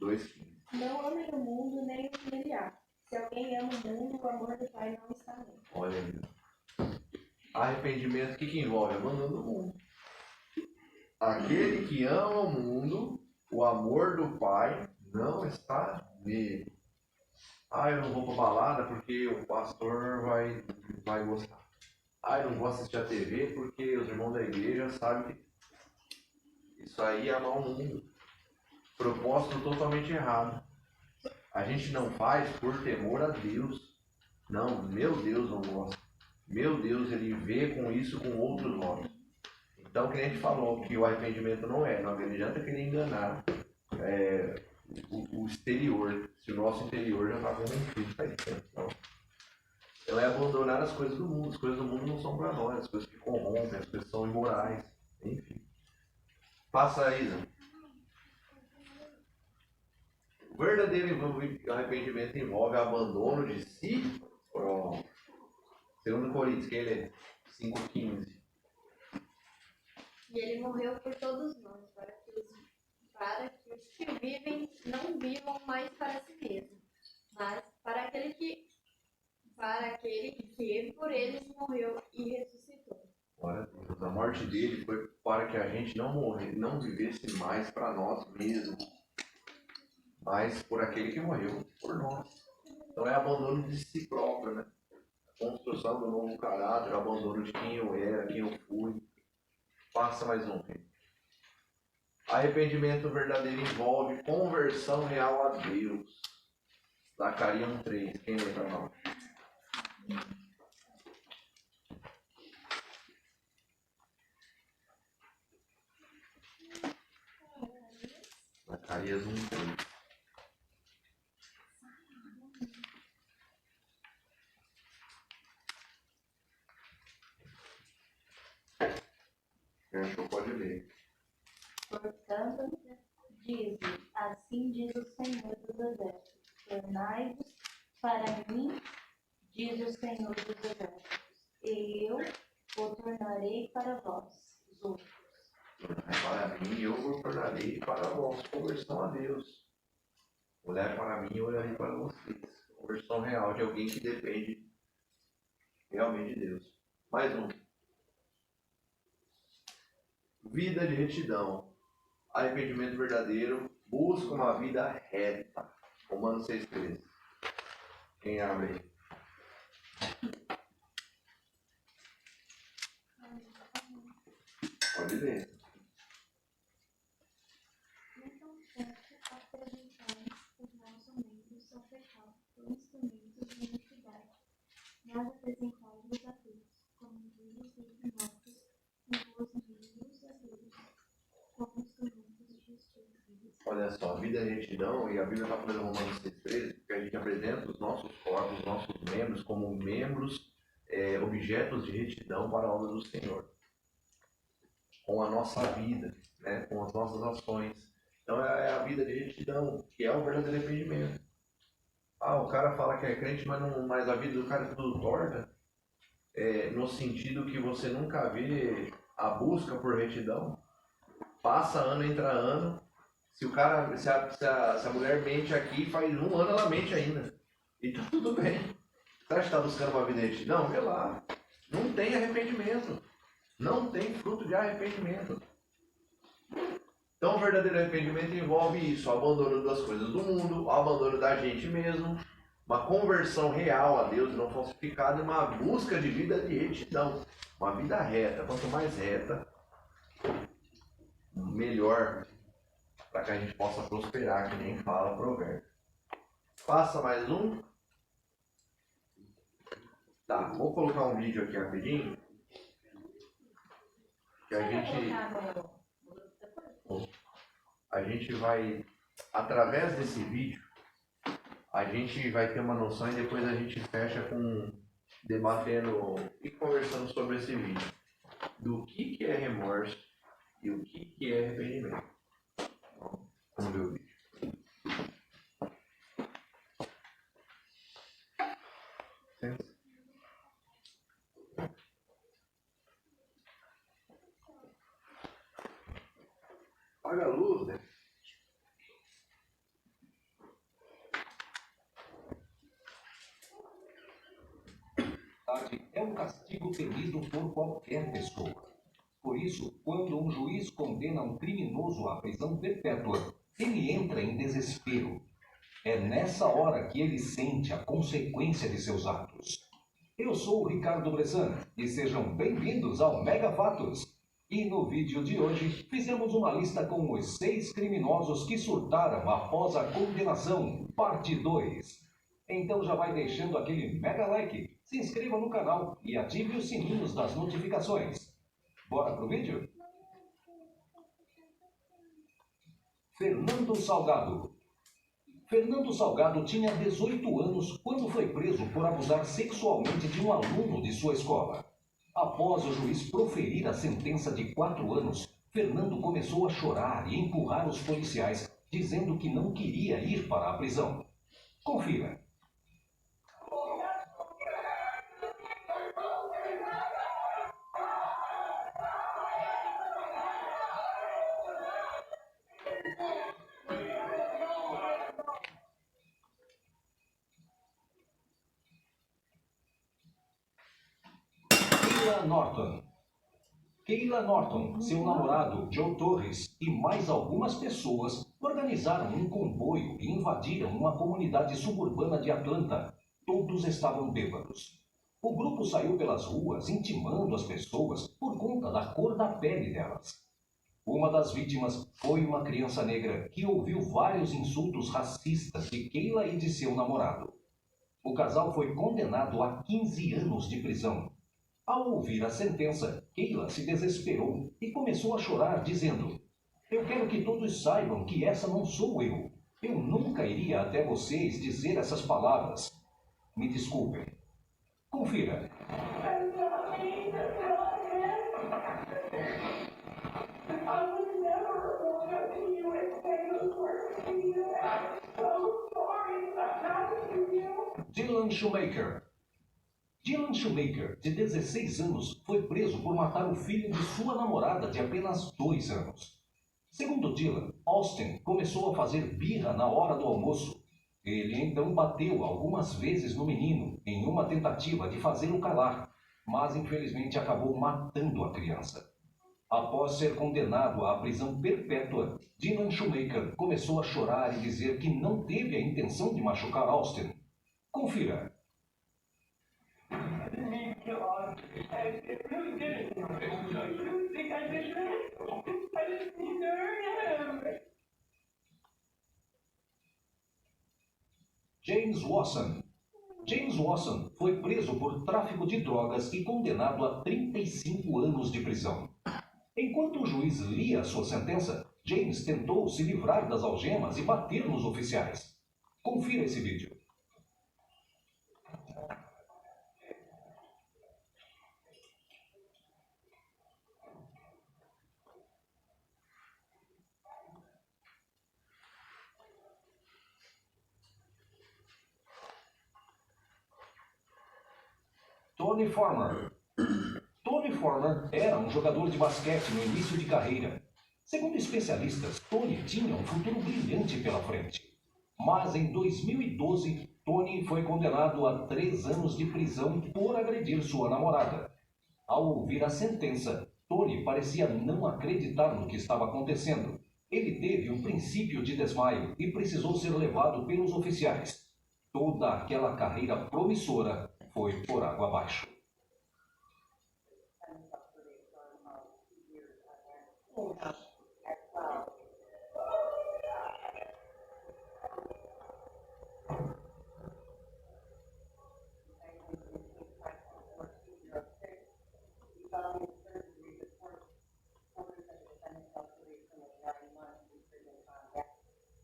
2,15. Não amem o mundo nem o que nele há. Se alguém ama o mundo, o amor do Pai não está nele. Olha aí. Arrependimento, o que envolve? Abandono do mundo. Aquele que ama o mundo, o amor do Pai não está nele. Ah, eu não vou pra balada porque o pastor vai gostar. Ah, eu não vou assistir a TV porque os irmãos da igreja sabem que isso aí é amar o mundo. Propósito totalmente errado. A gente não faz por temor a Deus. Não, meu Deus não gosta. Meu Deus, ele vê com isso com outros olhos. Então, o que a gente falou, que o arrependimento não adianta querer enganar o exterior, se o nosso interior já está corrompido, tá entendendo? Então é abandonar as coisas do mundo. As coisas do mundo não são para nós, as coisas que corrompem, as coisas que são imorais, enfim. Passa aí, Isa. O verdadeiro arrependimento envolve abandono de si. Pronto. 2 Coríntios, quem lê? 5,15. E ele morreu por todos nós, para que os que vivem não vivam mais para si mesmos, mas para aquele que por eles morreu e ressuscitou. Glória a Deus. A morte dele foi para que a gente não vivesse mais para nós mesmos, mas por aquele que morreu por nós. Então é abandono de si próprio, né? A construção do novo caráter, abandono de quem eu era, quem eu fui. Passa mais um. Arrependimento verdadeiro envolve conversão real a Deus. Zacarias 1,3. Quem lê para nós? Zacarias 1,3. Quem achou pode ler. Portanto, assim diz o Senhor dos Exércitos, tornai-vos para mim, diz o Senhor dos Exércitos, e eu o tornarei para vós, os outros. Para mim, eu vos tornarei para vós. Conversão a Deus. Olhar para mim, eu olharei para vocês. Conversão real de alguém que depende realmente de Deus. Mais um. Vida de retidão. Arrependimento verdadeiro. Busca uma vida reta. Romanos 6,13. Quem abre aí? Pode ler. Apresentamos os nossos membros ao pecado por instrumentos de iniquidade, mas apresentai-vos a Deus como vivos e mortos, em vós mesmos a Deus, como olha só, vida de retidão, e a Bíblia está falando em Romanos 6,13, porque a gente apresenta os nossos corpos, os nossos membros, como membros, objetos de retidão para a obra do Senhor. Com a nossa vida, né? Com as nossas ações. Então é a vida de retidão, que é o verdadeiro arrependimento. O cara fala que é crente, mas a vida do cara é tudo torta. No sentido que você nunca vê a busca por retidão. Passa ano, entra ano. Se a mulher mente aqui, faz um ano ela mente ainda. E tá tudo bem. Você acha que está buscando uma vida de retidão? Vê lá. Não tem arrependimento. Não tem fruto de arrependimento. Então, o verdadeiro arrependimento envolve isso: o abandono das coisas do mundo, o abandono da gente mesmo, uma conversão real a Deus, não falsificada, e uma busca de vida de retidão, uma vida reta. Quanto mais reta, melhor, para que a gente possa prosperar, que nem fala provérbio. Passa mais um. Tá, vou colocar um vídeo aqui rapidinho. Que a gente vai, através desse vídeo, a gente vai ter uma noção e depois a gente fecha com debatendo e conversando sobre esse vídeo. Do que é remorso e o que é arrependimento. Vamos ver o vídeo. Apaga a luz, né? É um castigo temido por qualquer pessoa. Por isso, quando um juiz condena um criminoso à prisão perpétua, ele entra em desespero. É nessa hora que ele sente a consequência de seus atos. Eu sou o Ricardo Bressan e sejam bem-vindos ao Mega Fatos. E no vídeo de hoje, fizemos uma lista com os 6 criminosos que surtaram após a condenação, parte 2. Então já vai deixando aquele mega like, se inscreva no canal e ative os sininhos das notificações. Bora pro vídeo? Fernando Salgado. Fernando Salgado tinha 18 anos quando foi preso por abusar sexualmente de um aluno de sua escola. Após o juiz proferir a sentença de 4 anos, Fernando começou a chorar e empurrar os policiais, dizendo que não queria ir para a prisão. Confira. Keila Norton, seu namorado Joe Torres e mais algumas pessoas organizaram um comboio e invadiram uma comunidade suburbana de Atlanta. Todos estavam bêbados. O grupo saiu pelas ruas intimando as pessoas por conta da cor da pele delas. Uma das vítimas foi uma criança negra que ouviu vários insultos racistas de Keila e de seu namorado. O casal foi condenado a 15 anos de prisão. Ao ouvir a sentença, Keila se desesperou e começou a chorar, dizendo: "Eu quero que todos saibam que essa não sou eu. Eu nunca iria até vocês dizer essas palavras. Me desculpem." Confira. Dylan Shoemaker. Dylan Shoemaker, de 16 anos, foi preso por matar o filho de sua namorada de apenas 2 anos. Segundo Dylan, Austin começou a fazer birra na hora do almoço. Ele então bateu algumas vezes no menino, em uma tentativa de fazê-lo calar, mas infelizmente acabou matando a criança. Após ser condenado à prisão perpétua, Dylan Shoemaker começou a chorar e dizer que não teve a intenção de machucar Austin. Confira. James Watson. James Watson foi preso por tráfico de drogas e condenado a 35 anos de prisão. Enquanto o juiz lia sua sentença, James tentou se livrar das algemas e bater nos oficiais. Confira esse vídeo. Tony Former. Tony Former era um jogador de basquete no início de carreira. Segundo especialistas, Tony tinha um futuro brilhante pela frente. Mas em 2012, Tony foi condenado a 3 anos de prisão por agredir sua namorada. Ao ouvir a sentença, Tony parecia não acreditar no que estava acontecendo. Ele teve um princípio de desmaio e precisou ser levado pelos oficiais. Toda aquela carreira promissora foi por água abaixo.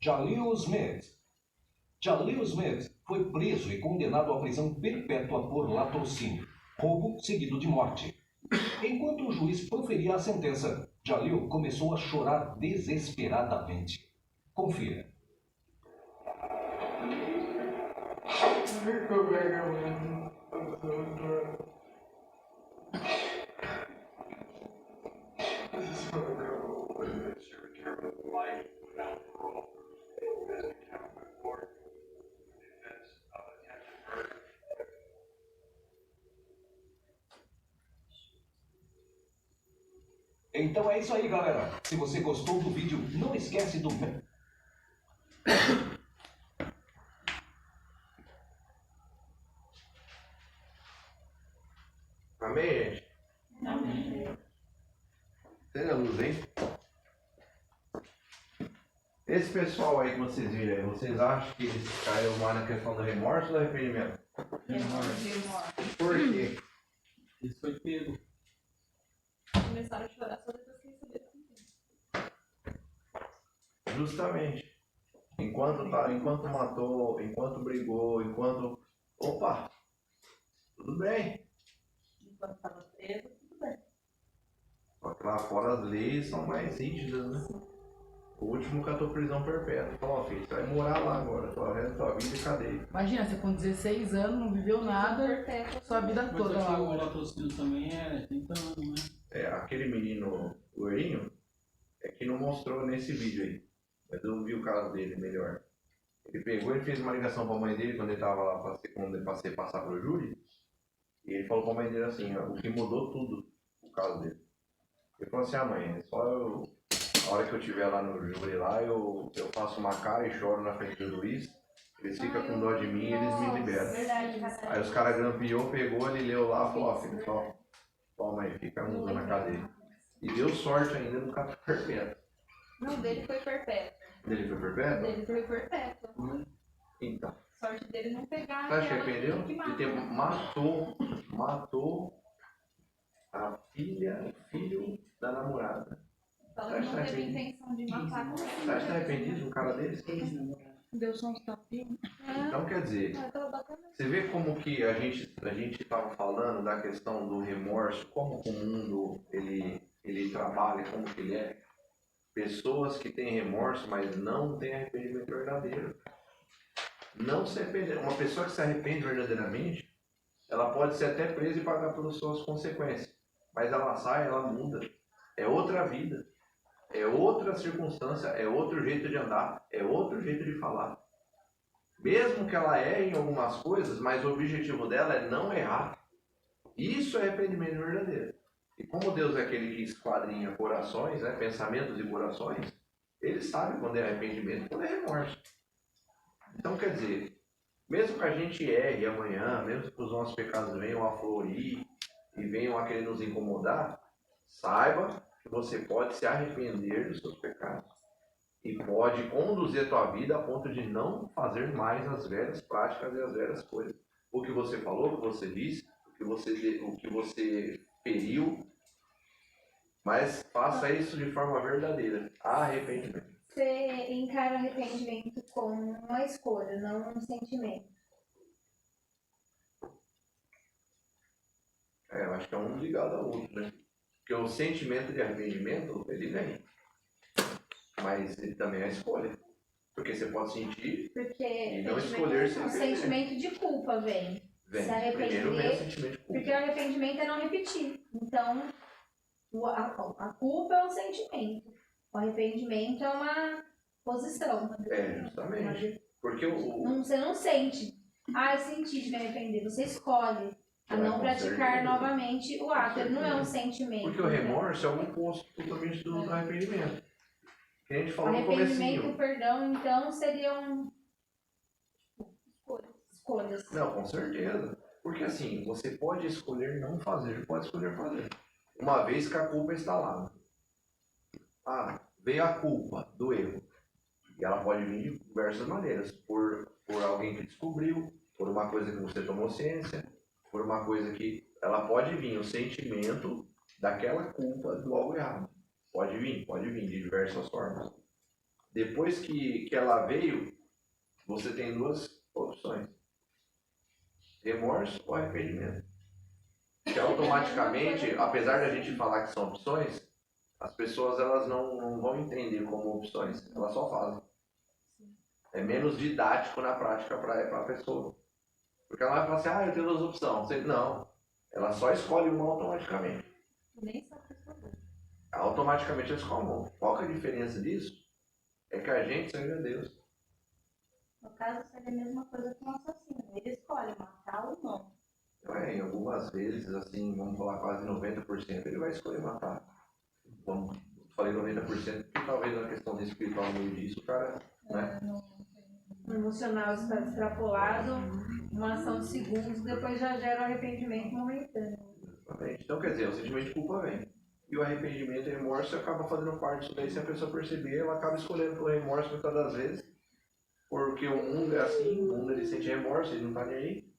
Jaleel Smith. Jaleel Smith foi preso e condenado à prisão perpétua por latrocínio, roubo seguido de morte. Enquanto o juiz proferia a sentença, Jaleel começou a chorar desesperadamente. Confira. Então é isso aí, galera. Se você gostou do vídeo, não esquece do... Amém, gente? Amém. Tem a luz, hein? Esse pessoal aí que vocês viram aí, vocês acham que eles caíram mais na questão do remorso ou do arrependimento? Por quê? Isso foi pego. Começaram a chorar só depois que receberam. Justamente. Enquanto matou, enquanto brigou, enquanto... Opa! Tudo bem. Enquanto estava preso, tudo bem. Só que lá fora as leis são mais rígidas, né? O último catou prisão perpétua. Falou, ó, filho, você vai morar lá agora, o resto da tua vida e cadeia. Imagina, você com 16 anos não viveu nada, sua vida Mas toda aqui lá. o latrocínio também é 30 anos, né? É, aquele menino loirinho é que não mostrou nesse vídeo aí. Mas eu vi o caso dele melhor. Ele pegou e fez uma ligação pra mãe dele quando ele tava lá pra passar pro júri. E ele falou pra mãe dele assim, ó, o que mudou tudo, o caso dele. Ele falou assim, mãe, é só eu... A hora que eu estiver lá no júri lá, eu faço uma cara e choro na frente do juiz. Eles ficam com dó de mim e eles me libertam. Verdade, Aí os caras grampeou, pegou, ele leu lá e falou, ó, filho, toma aí, fica um ano na cadeia. E deu sorte ainda no caso perpétuo. Não, dele foi perpétuo. Dele foi perpétuo? Dele foi perpétuo. Então. Sorte dele não pegar. Você acha que aquela arrependeu? que De ter matou a filha, o filho da namorada. Fala que não teve intenção de matar. Você acha que tá arrependido de um cara desse? Deu só uns tapinhos. Então quer dizer, você vê como que a gente estava falando da questão do remorso, como o mundo ele trabalha, como que ele é. Pessoas que têm remorso, mas não têm arrependimento verdadeiro. Não se arrepender. Uma pessoa que se arrepende verdadeiramente, ela pode ser até presa e pagar pelas suas consequências. Mas ela sai, ela muda. É outra vida. É outra circunstância, é outro jeito de andar, é outro jeito de falar. Mesmo que ela erre em algumas coisas, mas o objetivo dela é não errar. Isso é arrependimento verdadeiro. E como Deus é aquele que esquadrinha corações, né, pensamentos e corações, Ele sabe quando é arrependimento e quando é remorso. Então quer dizer, mesmo que a gente erre amanhã, mesmo que os nossos pecados venham a florir e venham a querer nos incomodar, saiba que você pode se arrepender dos seus pecados e pode conduzir a tua vida a ponto de não fazer mais as velhas práticas e as velhas coisas. O que você falou, o que você disse, o que você feriu, Mas faça isso de forma verdadeira. Arrependimento. Você encara o arrependimento como uma escolha, não um sentimento. Eu acho que é um ligado ao outro, né? Porque o sentimento de arrependimento, ele vem. Mas ele também é escolha. Porque você pode sentir Porque e não escolher se o arrepender. sentimento de culpa vem. Vem. Se arrepender, Primeiro vem o sentimento de culpa. Porque o arrependimento é não repetir. Então, a culpa é um sentimento. O arrependimento é uma posição. Justamente. Porque Você não sente. Eu senti de me arrepender. Você escolhe a não praticar novamente o ato. Ele não é um sentimento. Porque o remorso é o oposto totalmente do arrependimento. Que a gente falou no Arrependimento comecinho. e perdão, então, seriam escolhas. Não, com certeza. Porque assim, você pode escolher não fazer, pode escolher fazer. Uma vez que a culpa está lá. Veio a culpa do erro. E ela pode vir de diversas maneiras. Por alguém que descobriu, por uma coisa que você tomou ciência, por uma coisa que... Ela pode vir o sentimento daquela culpa do algo errado. Pode vir de diversas formas. Depois que ela veio, você tem duas opções. Remorso ou arrependimento. Que automaticamente, apesar da gente falar que são opções, as pessoas elas não vão entender como opções, elas só fazem. É menos didático na prática para a pessoa. Porque ela vai falar assim, eu tenho duas opções. Não, ela só escolhe uma automaticamente. Nem sabe responder. Automaticamente ela escolhe uma. Qual que é a diferença disso? É que a gente serve a Deus. No caso, seria a mesma coisa que um assassino. Ele escolhe matar ou não. Em algumas vezes, assim, vamos falar quase 90%, ele vai escolher matar. Falei 90% porque talvez na questão de espiritual no meio disso, o cara, né? O emocional está extrapolado, uma ação de segundos, depois já gera o arrependimento momentâneo. Exatamente. Então, quer dizer, o sentimento de culpa vem. E o arrependimento e o remorso acaba fazendo parte disso daí. Se a pessoa perceber, ela acaba escolhendo pelo remorso muitas das vezes. Porque o mundo é assim, o mundo ele sente remorso, ele não está nem aí.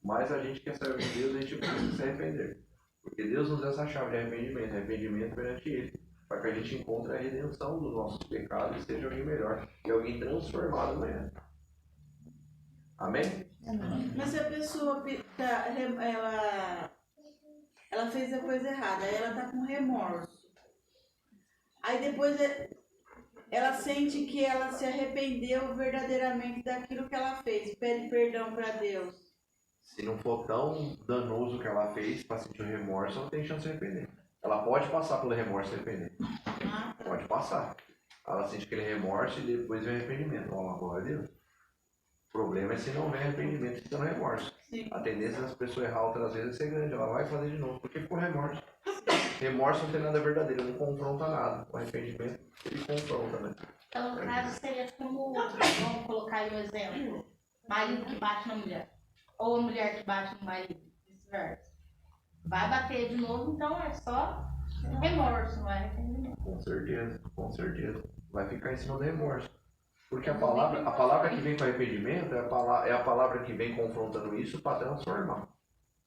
Mas a gente quer saber de Deus, a gente precisa se arrepender. Porque Deus nos dá essa chave de arrependimento perante Ele. Para que a gente encontre a redenção dos nossos pecados e seja alguém melhor. E alguém transformado amanhã. Amém? Mas se a pessoa ela fez a coisa errada, aí ela tá com remorso. Aí depois ela sente que ela se arrependeu verdadeiramente daquilo que ela fez, pede perdão para Deus. Se não for tão danoso o que ela fez para sentir o remorso, ela tem chance de arrepender. Ela pode passar pelo remorso e arrepender. Pode passar. Ela sente aquele remorso e depois vem arrependimento. Glória a Deus. O problema é se não vem arrependimento e se não remorso. Sim. A tendência das pessoas errar outras vezes é ser grande. Ela vai fazer de novo, porque ficou remorso. Remorso não tem nada verdadeiro, não confronta nada. O arrependimento, ele confronta, né? Então, no caso, seria como, vamos colocar aí um exemplo, marido que bate na mulher, ou a mulher que bate no marido, vice-versa. Vai bater de novo, então é só remorso, não é arrependimento. Com certeza. Vai ficar em cima do remorso. Porque a palavra que vem com arrependimento é a palavra que vem confrontando isso para transformar.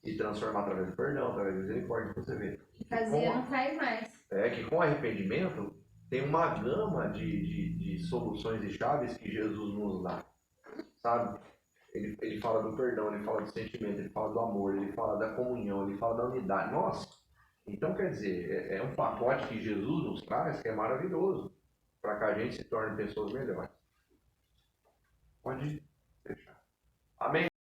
E transformar através do perdão, através da misericórdia, você vê. Fazia, não faz mais. É que com arrependimento tem uma gama de soluções e chaves que Jesus nos dá. Sabe? Ele fala do perdão, ele fala do sentimento, ele fala do amor, ele fala da comunhão, ele fala da unidade. Nossa! Então, quer dizer, é um pacote que Jesus nos traz que é maravilhoso para que a gente se torne pessoas melhores. Pode fechar. Amém?